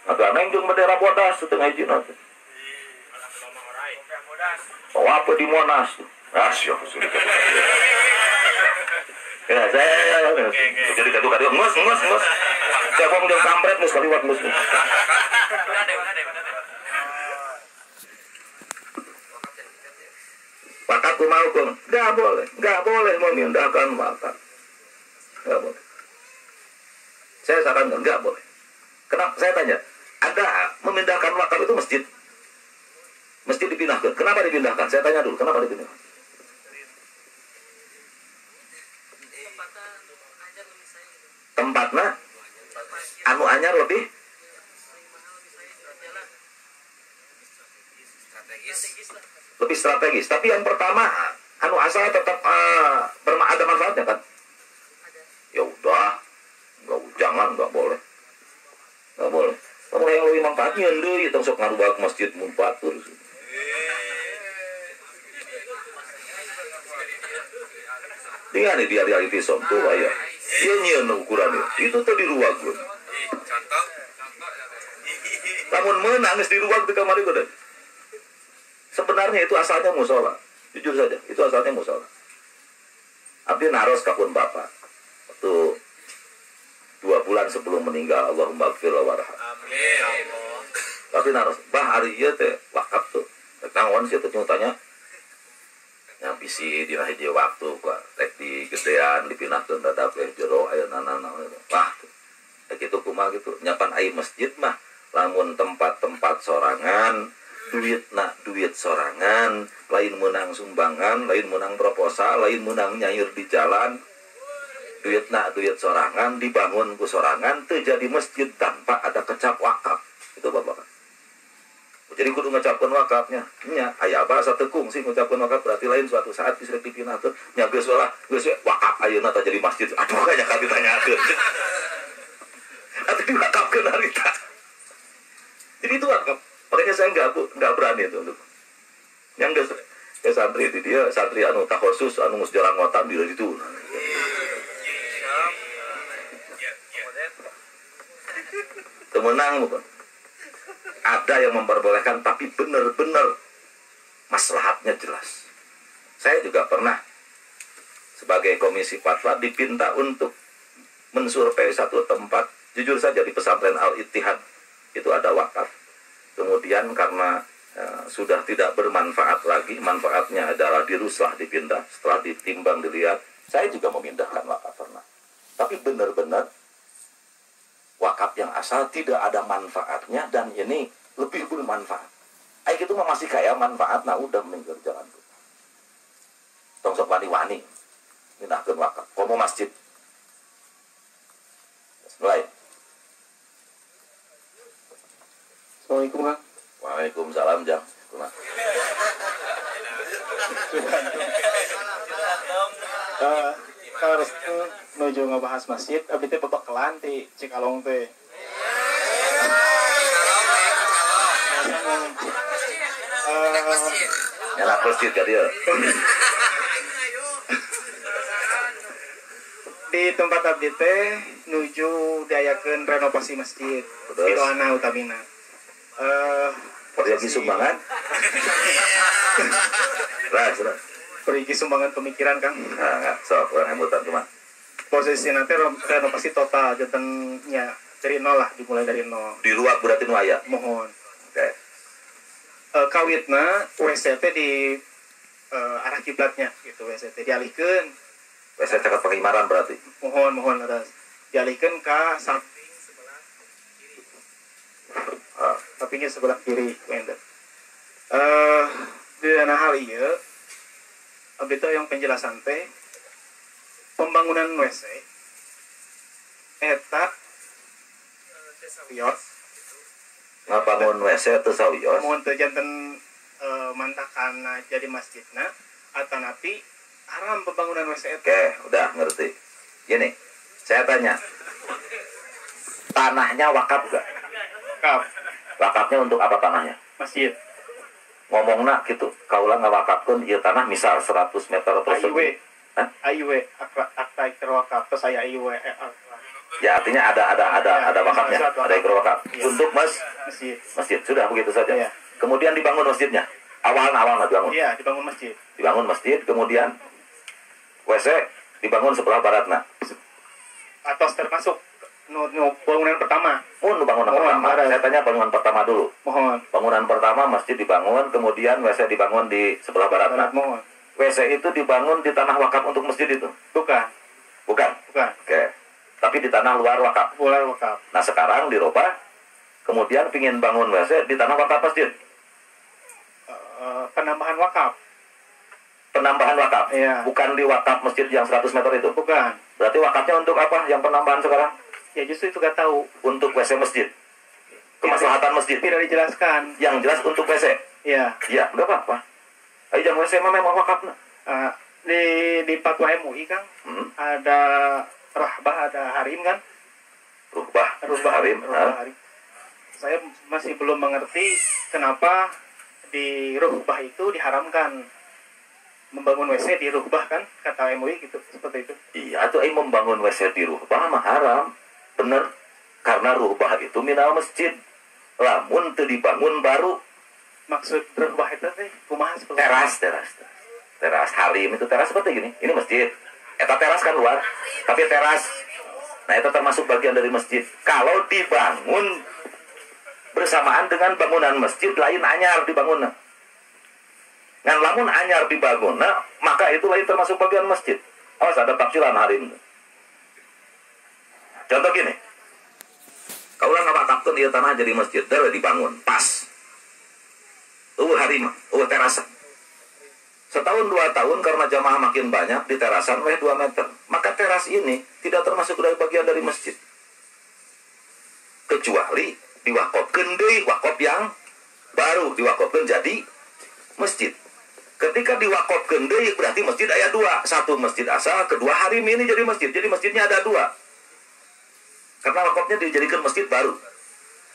Agak neng jeung bendera bodas setengah hijina teh. Oh apa di Monas tuh? Rasyo sudah. Ya saya jadi kadu ngus. Saya mau ngejauh kampret ngus kaliwat ngus. Wakaf kumaha hukum? Gak boleh memindahkan wakaf. Gak boleh. Saya sarankan gak boleh. Kenapa? Saya tanya, ada memindahkan wakaf itu masjid? Mesti dipindahkan. Kenapa dipindahkan? Saya tanya dulu, kenapa dipindahkan? Tempatnya anu anyar lebih strategis. Tapi yang pertama anu asal tetap ada manfaatnya kan. Ya udah, nggak boleh. Kamu yang lebih manfaatnya deui tong sok ngarubah masjid mun batur. Dengan dia itu sonto aya. Ieu nyieun ukurannya. Itu teh di ruwageun. Contoh. Lamun meunang geus di ruwag teu kamari goda. Sebenarnya itu asalnya musola. Jujur saja, itu asalnya musola. Abdi naros kapun bapak. Waktu 2 bulan sebelum meninggal, Allahumma gfir warham. Amin. Tapi naros, bah hari ieu teh wakaf tuh. Tangon sih teh tanya. Yang bisi dina hiji waktu gua rek di gedean dipinahkeun dadap jero ayeuna wah. Kitu kumaha gitu. Nyapan ai masjid mah lamun tempat-tempat sorangan, duit sorangan, lain menang sumbangan, lain menang proposal, lain menang nyair di jalan. Duit sorangan dibangun ku sorangan teu jadi masjid tanpa ada kecap wakaf. Itu Bapak. Jadi kudu ngucapkeun wakafnya. Nya aya bahasa tekung sih ngucapkeun wakaf berarti lain suatu saat bisa dipinahkeun nya geus wakaf ayeuna teh jadi masjid. Aduh kayaknya ka ditanyakeun. Atuh diwakafkeun harita. Jadi itu wakaf. Makanya saya nggak berani itu untuk yang ya santri di dia santri anu takhusus anu mus jarang ngotam di situ. Temenang bukan. Ada yang memperbolehkan tapi benar-benar maslahatnya jelas. Saya juga pernah sebagai komisi fatwa dipinta untuk mensurvei satu tempat. Jujur saja di pesantren Al-Ittihad itu ada wakaf. Kemudian karena sudah tidak bermanfaat lagi, manfaatnya adalah diruslah dipindah. Setelah ditimbang dilihat, saya juga memindahkan wakaf pernah. Tapi benar-benar wakaf yang asal tidak ada manfaatnya dan ini lebih bermanfaat. Ayo itu masih kayak manfaat, nah udah meninggal jalan tuh. Tong sok wani-wani mindahkeun wakaf. Komo masjid. Mulai. Assalamualaikum Kang. Waalaikumsalam Jang. Kalau nuju ngebahas masjid, abdi teh bebekalan ti Cikalong teh. Nyala masjid ka dia. Di tempat abdi teh nuju diayakeun renovasi masjid. Terus? Pidoana utamina. Pergi sumbangan. Ras. Pergi sumbangan pemikiran Kang. Nah, sok orang hemutan teman. Posisi nanti renovasi total jatuhnya dari nol lah, dimulai dari nol. Di luar berarti nu aya. Mohon. Oke. Kawitna WC teh di arah kiblatnya gitu, WC teh dialihkeun. WC caket pengimaran berarti. Mohon ada dialihkeun ka samping sebelah kiri. Sampingnya sebelah kiri, wender. Di dana hal ieu abdi teh yang penjelasan teh pembangunan WC eta sawios Ngabangun WC teu sawios. mohon teu janten mantakana jadi masjidna atanapi haram pembangunan WC eta. Oke, udah ngerti. Gini, saya tanya. Tanahnya wakaf gak? Kap Wakafnya untuk apa tanahnya? masjid Ngomongna gitu, kaulah ngawakafkeun ieu tanah misal 100 meter persegi. Hah? AIW akta terwakaf terus saya AIW Ya artinya ada wakafnya, ada ikrar wakaf. Ya. Untuk masjid. Sudah begitu saja. Ya. Kemudian dibangun masjidnya. Awalnya dibangun. Iya, dibangun masjid. Dibangun masjid, kemudian WC dibangun sebelah baratna. Atau termasuk bangunan pertama. Bangunan Mohon, pertama. barat. Saya tanya bangunan pertama dulu. Mohon. Bangunan pertama masjid dibangun, kemudian WC dibangun di sebelah baratna. Mohon. WC itu dibangun di tanah wakaf untuk masjid itu? Bukan. Bukan. Bukan. Oke. Tapi di tanah luar wakaf. Luar wakaf. Nah sekarang dirubah, kemudian pingin bangun WC di tanah wakaf masjid. Penambahan wakaf. Penambahan wakaf. Iya. Bukan di wakaf masjid yang 100 meter itu. Bukan. Berarti wakafnya untuk apa? Yang penambahan sekarang? Ya justru itu gak tahu. Untuk WC masjid. Kemaslahatan masjid. Tidak dijelaskan. Yang jelas untuk WC. Iya. Iya, enggak apa-apa. Ayo jangan WC mah memang wakafnya. Di Fatwa MUI Kang, ada rahbah, ada harim kan? Rubah harim. Saya masih belum mengerti kenapa di rubah itu diharamkan membangun WC di rubah kan, kata MUI gitu, seperti itu. Iya tuh membangun WC di rubah mah haram. Bener, karena rubah itu minal masjid. Lamun teu dibangun baru. Maksud rubah itu teh kumaha seperti Teras harim itu teras seperti gini. Ini masjid. Eta teras kan luar, tapi teras. Nah, itu termasuk bagian dari masjid. Kalau dibangun bersamaan dengan bangunan masjid, lain anyar dibangun. Ngan lamun anyar dibangun, maka itu lain termasuk bagian masjid. Awas ada tafsiran harim. Contoh gini. Kaulah ngawatapkeun ieu tanah jadi masjid, dari dibangun pas. Harim, terasan. Setahun 2 tahun karena jamaah makin banyak di terasan 2 meter. Maka teras ini tidak termasuk dari bagian dari masjid. Kecuali diwakofkeun deui, wakaf yang baru diwakofkeun jadi masjid. Ketika diwakofkeun deui berarti masjid aya 2. Satu masjid asal, kedua harim ini jadi masjid. Jadi masjidnya ada 2. Karena wakafnya dijadikan masjid baru.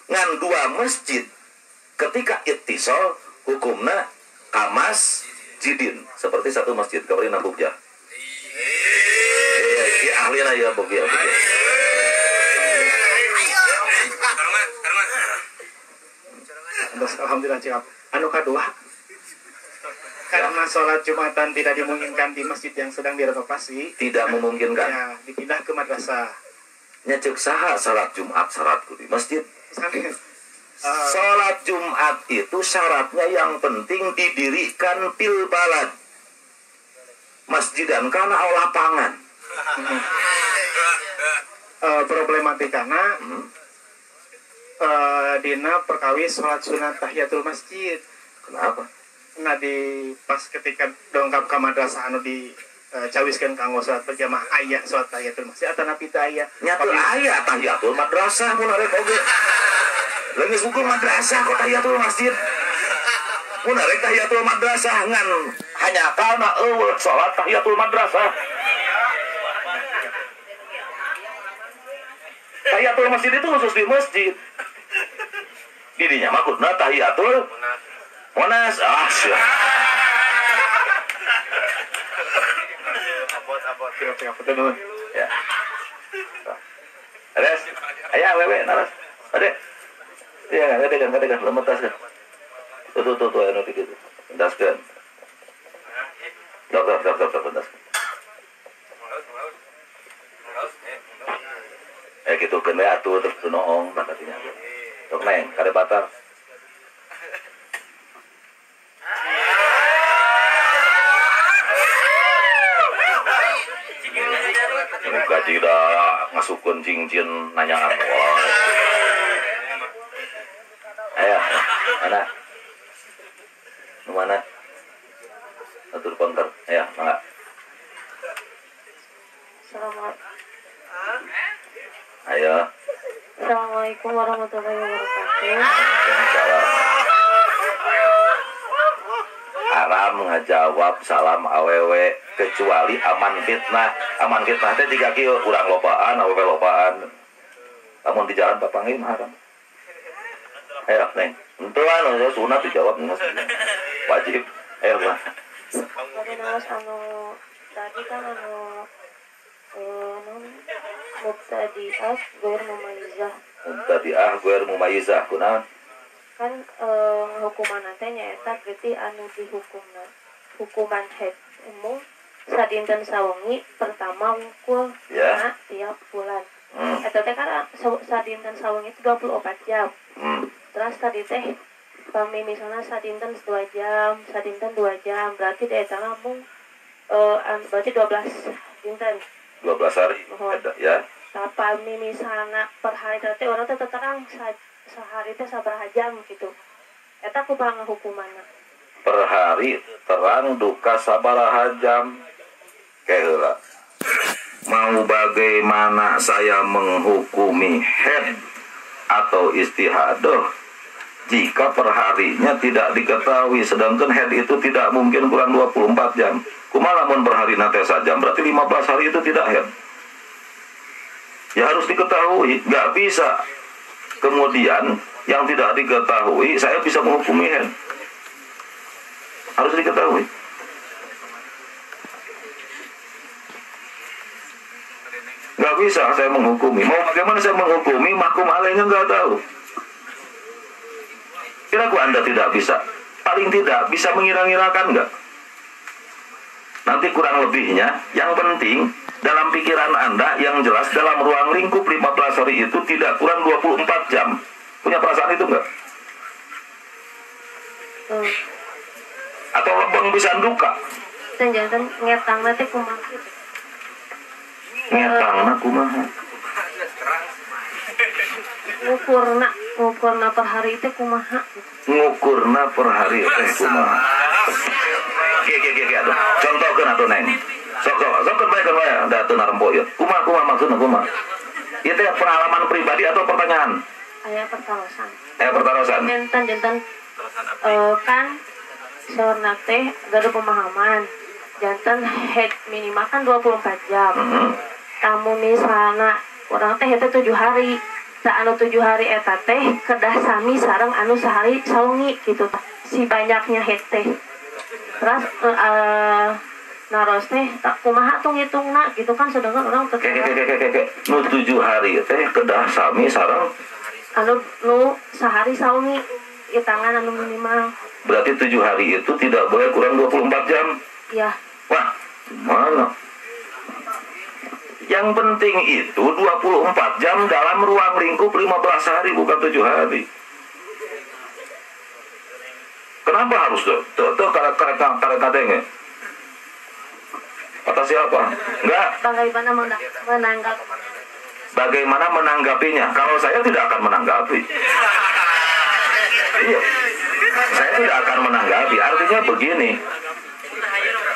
Ngan 2 masjid ketika ittisal hukumna kamas jidin seperti satu masjid kemarin nambuk ya. Iya ahli lah ya bukti. Alhamdulillah cakap. Anu kadua, karena sholat Jumatan tidak dimungkinkan di masjid yang sedang direnovasi, tidak memungkinkan. Ya, dipindah ke madrasah. Nya ceuk saha salat Jumat syaratku di masjid. Sholat Jumat itu syaratnya yang penting didirikan fil balad. Masjidan kana lapangan. Problematikana dina perkawis sholat sunat tahiyatul masjid. Kenapa? Nah pas ketika dongkap ke madrasah anu di cawiskeun kanggo sholat berjamaah aya sholat tahiyatul masjid atau napi teu aya. Nya teu aya tahiyatul madrasah mun arek oge. Leungis hukum madrasah kok tahiyatul masjid. Mun arek tahiyatul madrasah ngan hanya kana eueuh salat tahiyatul madrasah. Tahiyatul masjid itu khusus di masjid. Didinya mah kuduna tahiyatul monas. Abot. Ya. Ades. Aya wewe naras. Ade. Iya, kadegan, lemetaskan. Tuh, anu dikit. Endaskan. Dok, endaskan. Gitu, kena atuh, terus noong, tak katanya. Dok, neng, kade batal. Ini gaji dah ngasukun cincin nanyaan. Ayo, mana? Atur konter, ya, mangga. Ayo. Assalamualaikum warahmatullahi wabarakatuh. Haram ngajawab salam awewe kecuali aman fitnah. Aman fitnah teh 3 kieu, urang lobaan, awewe lobaan. Lamun di jalan papangih haram. Ayo, Neng. Entuan, sunat dijawab. Wajib. Ayo, Bang. Tadi nawas tadi kan mubtadi'ah goir mumayyizah. Mubtadi'ah goir mumayyizah. Kunaon? Kan hukuman teh nyaeta berarti anu dihukumna. Hukuman haid umum sadinten sawengi pertama wungkul ya. Tiap bulan. Eta teh kan sadinten sawengi itu 24 jam. Terus tadi teh kami misalnya sadinten 2 jam, sadinten 2 jam, berarti di eta mung berarti 12 dinten. 12 hari. Ya. Tapi misalnya per hari teh orang teh terang sehari teh sabaraha jam gitu. Eta kumaha hukumanna? Per hari terang duka sabaraha jam. Kayak mau bagaimana saya menghukumi haid atau istihadah jika perharinya tidak diketahui, sedangkan haid itu tidak mungkin kurang 24 jam. Kumaha lamun per hari nate sajam, berarti 15 hari itu tidak head. Ya harus diketahui, nggak bisa kemudian yang tidak diketahui saya bisa menghukumi head. Harus diketahui. Nggak bisa saya menghukumi. Mau bagaimana saya menghukumi, mahkum alaihnya nggak tahu. Kira-kira Anda tidak bisa. Paling tidak bisa mengira-ngirakan nggak? Nanti kurang lebihnya, yang penting dalam pikiran Anda yang jelas dalam ruang lingkup 15 hari itu tidak kurang 24 jam. Punya perasaan itu nggak? Atau lebeng bisa duka? Jangan ngetang nanti kumaha. Ngetang kumaha. Ngukurna per hari itu kumaha. Ngukurna per hari teh kumaha. Aduh. Contohkeun atuh Neng. Sok baekeun wae da teu narempo ieu. Kumaha maksudna kumaha? Ieu teh pengalaman pribadi atau pertanyaan? Aya pertarosan. Jantan kan seorang teh gaduh pemahaman. Jantan head minimal kan 24 jam. Kamu misalnya orang teh itu 7 hari. Sa anu 7 hari eta teh kedah sami sareng anu sehari sawengi gitu. Si banyaknya head teh. Terus naros teh tak kumaha tuh ngitungna gitu kan sedangkan orang teh nu 7 hari teh kedah sami sareng anu nu sehari sawengi itangan anu minimal. Berarti 7 hari itu tidak boleh kurang 24 jam. Iya. Wah, mana? Yang penting itu 24 jam dalam ruang lingkup 15 hari, bukan 7 hari. Kenapa harus tuh karet-karetnya? Kata siapa? Enggak. Bagaimana menanggapinya? Kalau saya tidak akan menanggapi. Iya. Saya tidak akan menanggapi. Artinya begini.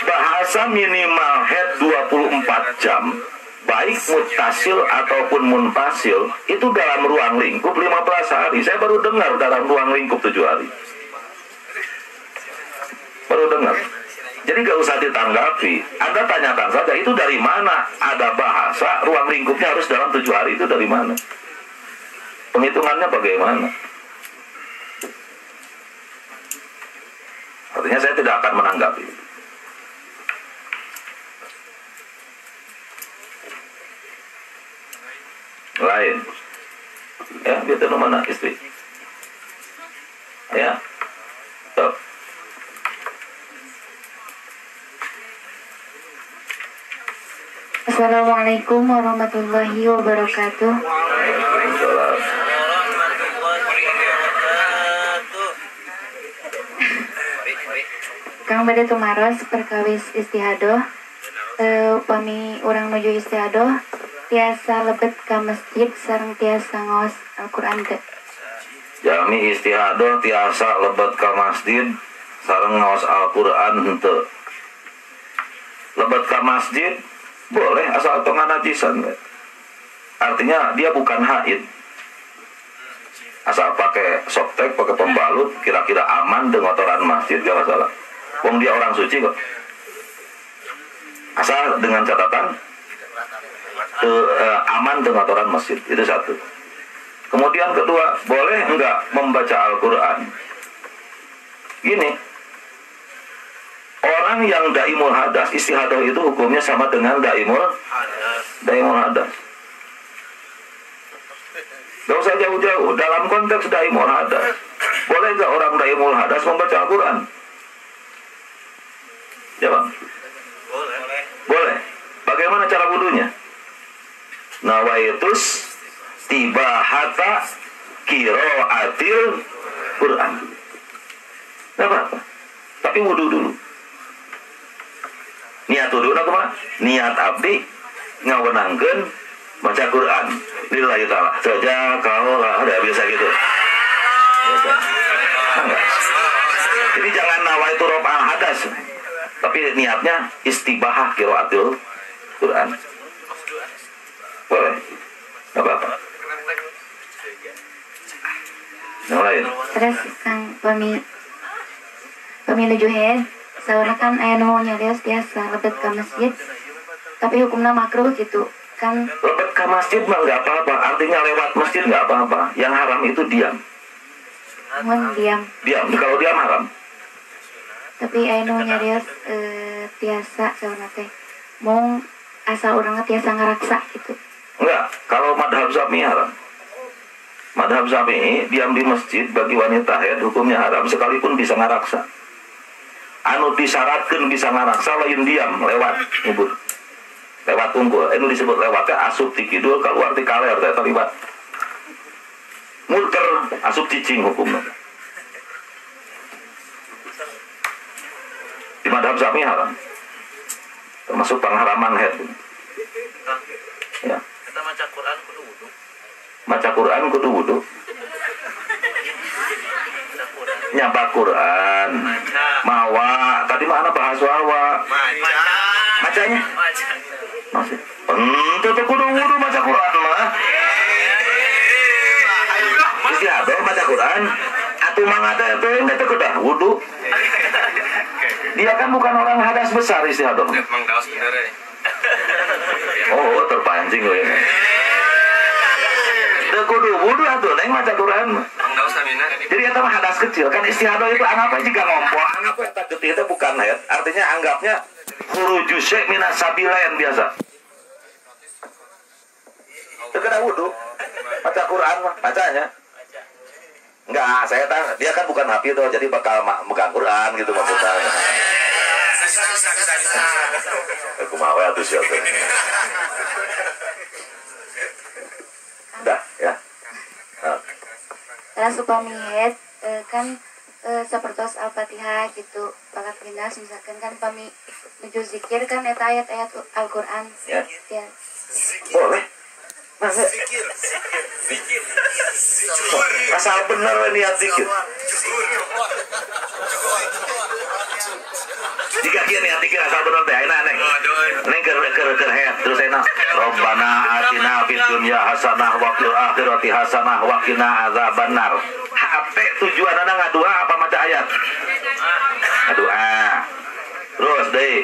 Bahasa minimal head 24 jam, baik muttasil ataupun munfasil, itu dalam ruang lingkup 15 hari. Saya baru dengar dalam ruang lingkup 7 hari. Baru dengar. Jadi gak usah ditanggapi. Anda tanyakan saja, itu dari mana ada bahasa ruang lingkupnya harus dalam 7 hari, itu dari mana? Penghitungannya bagaimana? Artinya saya tidak akan menanggapi. Lain. Ya, dia tahu mana istri. Ya. Tuh. Assalamualaikum warahmatullahi wabarakatuh. Waalaikumsalam. Kang bade tumaros perkawis istihadoh. Upami urang nuju istihadoh tiasa lebet ka masjid sareng tiasa ngaos Al-Qur'an teh. Jami istihadoh tiasa lebet ka masjid sareng ngaos Al-Qur'an henteu. Lebet ka masjid boleh asal tong najisan. Artinya dia bukan haid. Asal pakai softtek, pakai pembalut, kira-kira aman dengan kotoran masjid, gak masalah. Wong dia orang suci kok. Asal dengan catatan aman dengan kotoran masjid, itu satu. Kemudian kedua, boleh enggak membaca Al-Quran? Gini, orang yang daimul hadas, istihadah itu hukumnya sama dengan daimul hadas. Gak usah jauh-jauh, dalam konteks daimul hadas, boleh gak orang daimul hadas membaca Al-Quran? Ya bang? Boleh. Bagaimana cara wudunya? Nawaitus tibahata qiraatil Quran. Gak apa-apa, tapi wudu dulu. Niat wudu kumaha? Niat abdi ngawenangkeun baca Quran lillahi ta'ala. Saja kau ada biasa gitu. Biasa. Enggak. Jadi jangan nawaitu raf'al hadas. Tapi niatnya istibahah qiraatil Quran. Boleh. Enggak apa-apa. Yang lain. Terus Kang pami nuju head Soalnya kan anu nyarios biasa lebet ke masjid tapi hukumnya makruh gitu kan. Lebet ke masjid mah nggak apa-apa, artinya lewat masjid nggak apa-apa. Yang haram itu diam. Diam. Kalau diam haram. Tapi anu nyarios tiasa soalnya teh mau asal orangnya tiasa ngaraksa gitu. Enggak, kalau madhab Syafi'i haram. Madhab Syafi'i diam di masjid bagi wanita haid hukumnya haram sekalipun bisa ngaraksa. Anu disyaratkan bisa ngaraksa lain diam lewat nyebut lewat unggul. Anu disebut lewatnya asup ti kidul keluar ti kaler teh terlibat. Muter asup cicing hukumnya. Di madhab Syafi'i haram. Termasuk pengharaman haid. Ya. Kita baca Quran kudu wudu. Maca Quran kudu wudu. Nyapa Quran. Mawa. Tadi mana bahas wawa? Macanya? Masih. Tuh kudu wudu maca Quran mah. Istiadoh maca Quran. Atuh mangata teh teu kedah wudu. Dia kan bukan orang hadas besar istiadoh. Emang daos bener ya. Oh, terpancing loh ya. Teu kudu wudu atuh neng maca Quran. Emang daos samina. Jadi eta mah hadas kecil kan istiadoh itu anggapnya jika ngompol, anggapnya eta getih itu bukan haid, artinya anggapnya khuruju syai' minas sabilain biasa. Teu kena wudu. Baca Quran mah bacanya. Enggak, saya tahu dia kan bukan hafid tuh, jadi bakal megang Quran gitu maksudnya. Aku mau ya tuh siapa. Dah ya. Terus upami haid kan sapertos Al-Fatihah gitu pakat genas misalkan kan pami nuju zikir kan eta ayat-ayat Al-Qur'an. Ya. Ya. Boleh. Masa asal bener we niat zikir. Jika kieu niat zikir asal bener teh ayeuna neng. Neng keur head terus enak. Rabbana atina fid dunya hasanah wa fil akhirati hasanah wa qina azabannar. Apa tujuanna ngadua apa maca ayat? Ngadua. Terus deui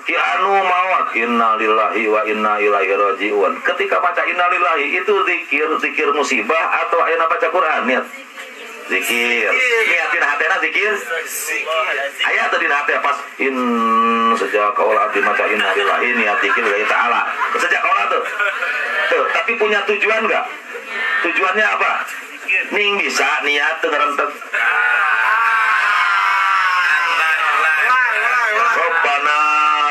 ki anu mawat innalillahi wa inna ilaihi rajiun. Ketika baca innalillahi itu zikir musibah atau ayeuna baca Quran niat zikir. Niatin hatena zikir. Aya teh dina hate pas in sejak kaulah abdi maca innalillahi niat zikir lillahi taala. Sejak kaulah tuh. Tuh, tapi punya tujuan enggak? Tujuannya apa? Ning bisa niat teu ngarenteg.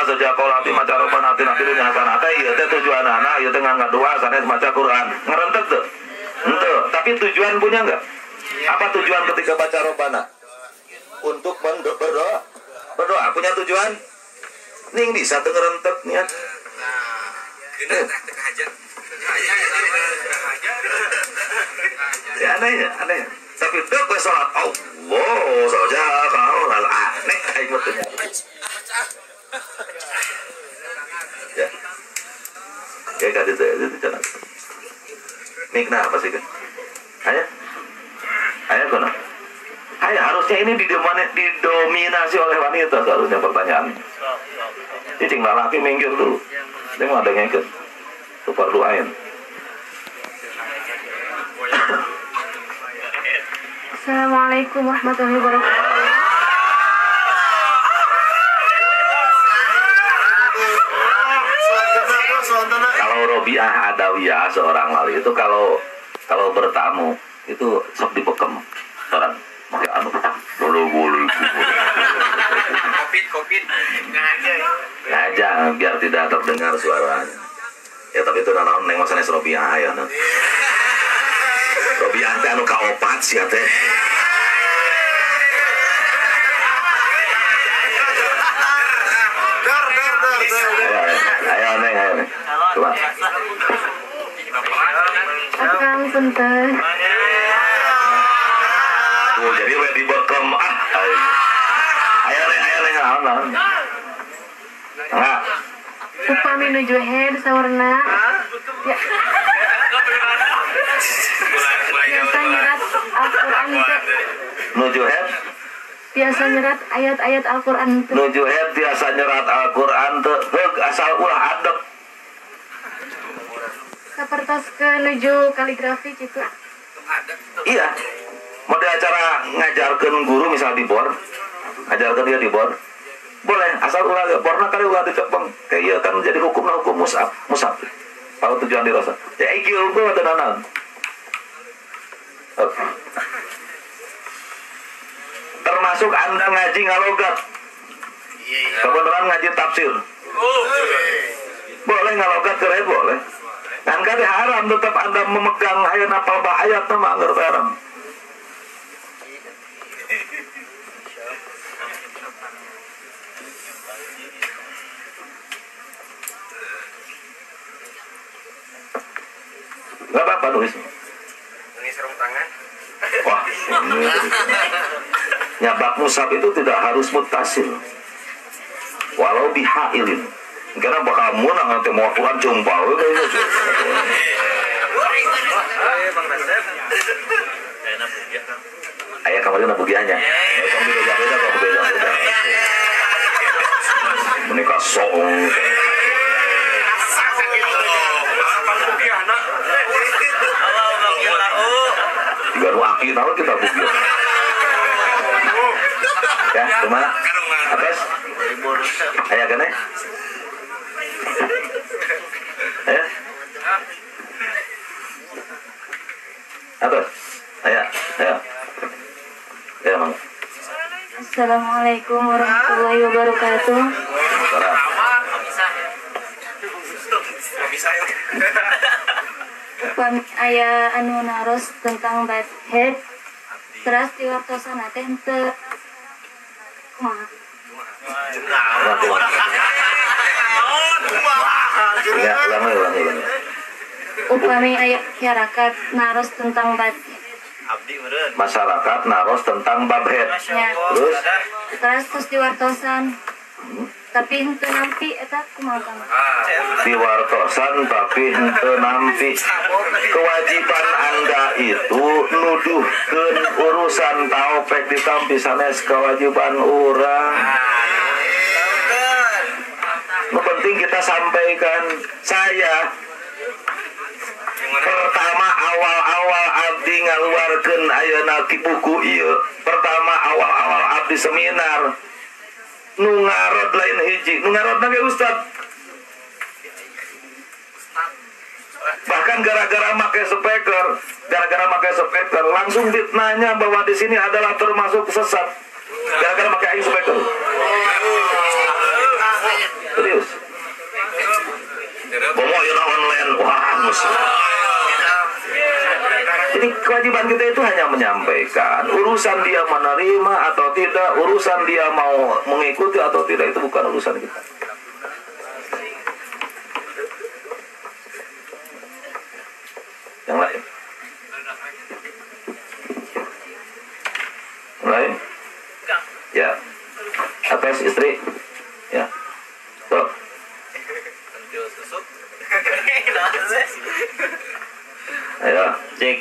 Sejak kalau hati maca Rabbana atina fid dunya hasanah ieu teh tujuanna ieu teh ngadua sanes maca Quran ngerentek tuh. Henteu, tapi tujuan punya enggak? Apa tujuan ketika baca Rabbana? Untuk berdoa. Berdoa punya tujuan? Ning bisa teu ngerentek niat. Ya aneh. Tapi teu we salat Allah saja kalau aneh aing mah teu ya, kayak kade itu jangan. Mikna apa sih kan? Ayah kono. Ayah harusnya ini didominasi oleh wanita seharusnya pertanyaan. Jadi nggak laki minggir dulu. Dia nggak ada ngikut. Super doain. Assalamualaikum warahmatullahi wabarakatuh. Kalau Robiah Adawiyah seorang wali itu kalau bertamu itu sok dibekem orang pakai anu boleh Covid ngajak biar tidak terdengar suaranya ya tapi itu naon neng masane Robiah ya Robiah teh anu kaopat sia teh ayo neng coba Akang punten. tuh jadi we dibekem ayo neng naon enggak Upami nuju head sawarna. Ya. Biasa nyerat Al-Qur'an teh nuju head tiasa nyerat ayat-ayat Al-Qur'an teh. Nuju het tiasa nyerat Al-Qur'an teh asal ulah adep. Sapertos ke nuju kaligrafi gitu. Iya. Mau di acara ngajarkeun guru misal di bor. Ngajarkeun dia di bor. Boleh asal ulah borna kali ulah dicepeng. Kayak ieu kan menjadi hukumna hukum musab. Kalau tujuan dirasa. Ya iki hukum atau nanan. Termasuk Anda ngaji ngalogat. Kebetulan ngaji tafsir. Boleh ngalogat keren boleh. Dan kali haram tetap Anda memegang ayat apa ayat nama ngerti haram. Gak apa-apa nulis. Ini sarung tangan. Wah, ini nyabak musab itu tidak harus mutasil. Walau bihailin. Karena bakal munang nanti mau Quran jumpal. Ayah kemarin nabugianya. Kamu beda-beda, kamu beda-beda. Menikah soong. Tiga aki tahu kita bugi. Ya, kemana? Atas? Ayah kan ya? Ayah? Atas? Ayah? Ayah? Ya, Mang. Assalamualaikum warahmatullahi wabarakatuh. Aya anu naros tentang bad head terus diwartosan teh teu kumaha. Ya, ulangi. Upami aya masyarakat naros tentang bad Masyarakat naros tentang babhead. ya. Terus diwartosan tapi henteu nampi eta kumaha Kang? diwartosan tapi henteu nampi. Kewajiban Anda itu nuduhkeun urusan taopek ditampi sanes kewajiban urang. Nu penting kita sampaikan saya pertama awal-awal abdi ngaluarkeun ayeuna ti buku ieu. Pertama awal-awal abdi seminar nu ngarod lain hiji, nu ngarod nage ustad. Bahkan gara-gara make speaker, langsung ditanya bahwa di sini adalah termasuk sesat. Gara-gara make aing speaker. Serius. Bomo yeuna online, wah musuh. Jadi kewajiban kita itu hanya menyampaikan. Urusan dia menerima atau tidak, urusan dia mau mengikuti atau tidak, itu bukan urusan kita. Yang lain? Yang lain? Ya. Atas istri? Ya. Tuh. Ayo, cek.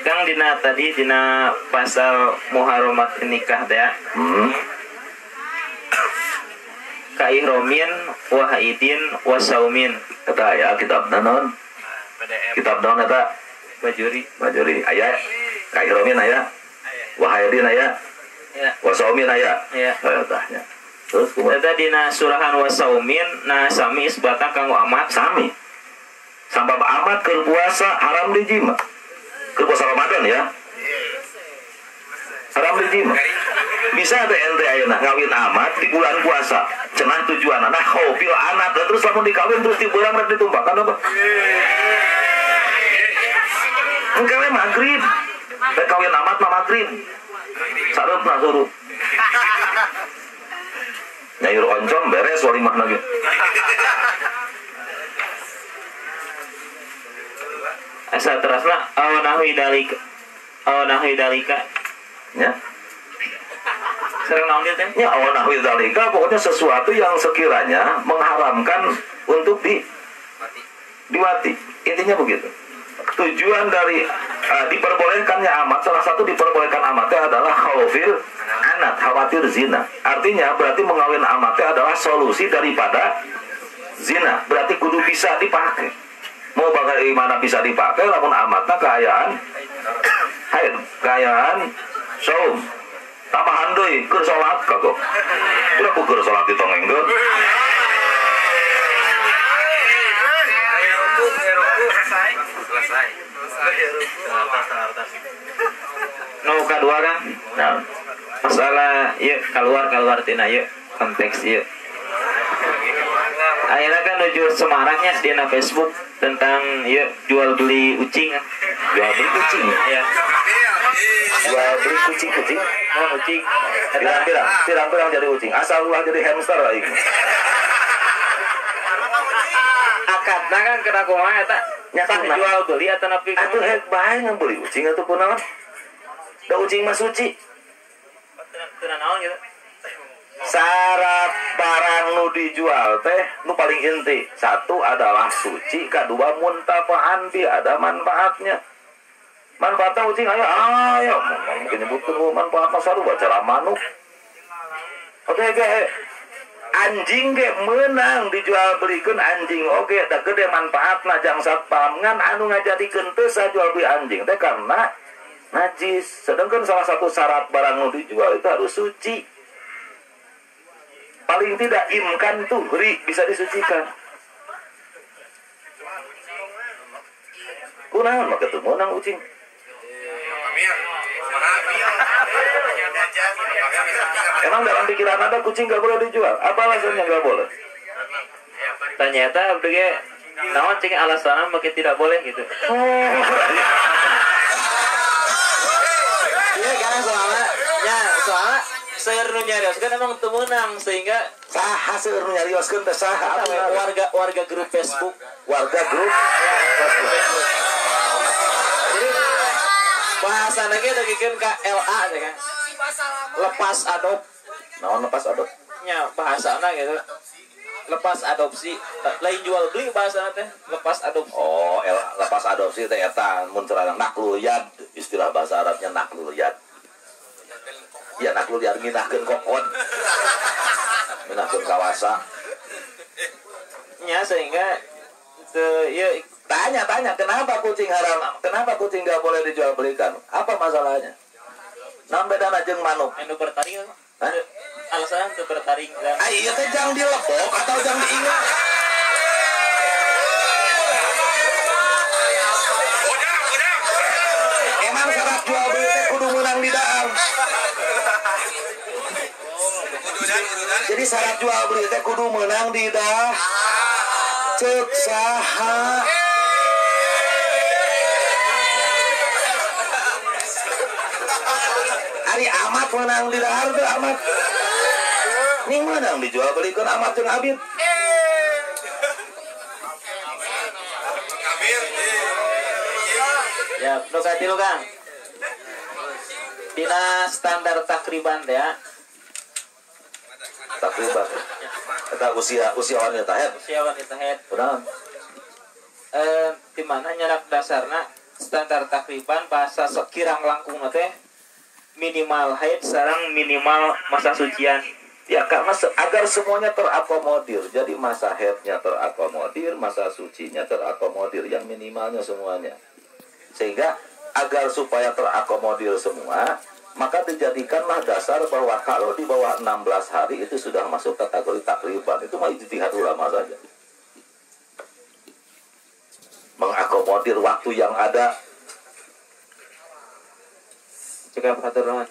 Kang dina pasal muharomat nikah teh kaihromin wa haidin wa saumin Eta aya kitab naon? Kitab naon eta? Bajuri aya. Kaihromin aya. Wa haidin aya. ya Wa saumin aya. ya Eta nya. Terus kumaha? eta dina surahan wa saumin nah sami isbata kanggo amat Sami. Sampai amat keur puasa haram dijima. Keur puasa Ramadan ya. Haram dijima. Bisa teh ente ayeuna ngawin amat di bulan puasa. Cenah tujuanna nah khofil anak terus lamun dikawin terus di bulan rek ditumpakan apa? Engke we magrib. Rek kawin amat mah magrib. Sareupna suruh. Nyayur oncom beres walimah lagi. asa terasna awanahwi dalika Ya. sareng naon dia teh Ya awal nahwi dzalika pokoknya sesuatu yang sekiranya mengharamkan untuk diwati. Intinya begitu. tujuan dari diperbolehkannya amat, salah satu diperbolehkan amatnya adalah khaufil anat, khawatir zina. Artinya berarti mengawin amatnya adalah solusi daripada zina. Berarti kudu bisa dipakai. Mau bagaimana bisa dipakai? Lamun amatnya kayaan haid, kayaan saum, tambahan deui keur salat kagok. Udah ku keur salat ditongengkeun. Selesai. Nu kadua kan, Nah, masalah yuk keluar tina yuk konteks yuk. Akhirnya kan menuju Semarangnya di Facebook tentang yuk jual beli ucing kan. jual beli kucing. Ya, Jual beli kucing-kucing. ucing. Pirang-pirang jadi kucing. Asal ulah jadi hamster aing. Akadna kan kena kumaha eta? Nyata jual beli atau napi? Atuh hek bae ngebeli kucing atuh kunaon? Da kucing mah suci. Teu naon gitu. Syarat barang nu dijual teh nu paling inti satu adalah suci, kedua muntafa'an bi ada manfaatnya. Manfaatnya kucing aya mungkin nyebutkeun manfaatna sarua cara manuk. Oke ge anjing ge meunang dijual belikeun anjing oge da gede manfaatna jang satpam ngan anu ngajadikeun teu sajual beli anjing teh karena najis. Sedangkan salah satu syarat barang nu dijual itu harus suci. Paling tidak imkan tuhri bisa disucikan. Kunaon mah ketemu nang ucing. Emang dalam pikiran Anda kucing gak boleh dijual? Apa alasannya gak boleh? Ternyata begini, naon cing alasan makin tidak boleh gitu. Iya kan soalnya seueur nu nyarioskeun emang teu meunang sehingga Saha seueur nu nyarioskeun teh saha? warga grup Facebook. Warga grup. Jadi bahasana ge dagikeun ka LA teh kan. Lepas adop. Naon lepas adop? Nya bahasana gitu. Lepas adopsi, lain jual beli bahasana teh, lepas adopsi. Oh, lepas adopsi teh eta mun cerana naklul yad, istilah bahasa Arabnya naklul yad. Ya naklul yad minahkeun kokon. Minahkeun kawasa. Nya sehingga ya Tanya kenapa kucing haram? Kenapa kucing gak boleh dijual belikan? Apa masalahnya? Naon bedana jeung manuk? anu bertaring. Hah? Alasan teu bertaring dan Iya teh jang dilepok atau jang diingat. Emang syarat jual beli teh kudu menang di daam. Jadi syarat jual beli teh kudu menang di daam. Cek saha. Ari amat menang di dahar teh amat. Ning menang dijual belikeun amat jeung abid. ya nu katilu Kang. Dina standar takriban teh ya. Takriban. Eta usia wanita het. Usia wanita haid. Kunaon? Di mana nyarak dasarna standar takriban bahasa sekirang langkung teh minimal haid sareng minimal masa sucian. Ya karena agar semuanya terakomodir. Jadi masa haidnya terakomodir, masa sucinya terakomodir, yang minimalnya semuanya. Sehingga agar supaya terakomodir semua, maka dijadikanlah dasar bahwa kalau di bawah 16 hari itu sudah masuk kategori takriban. Itu mah ijtihad ulama saja. Mengakomodir waktu yang ada. Cekap hatur nuhun.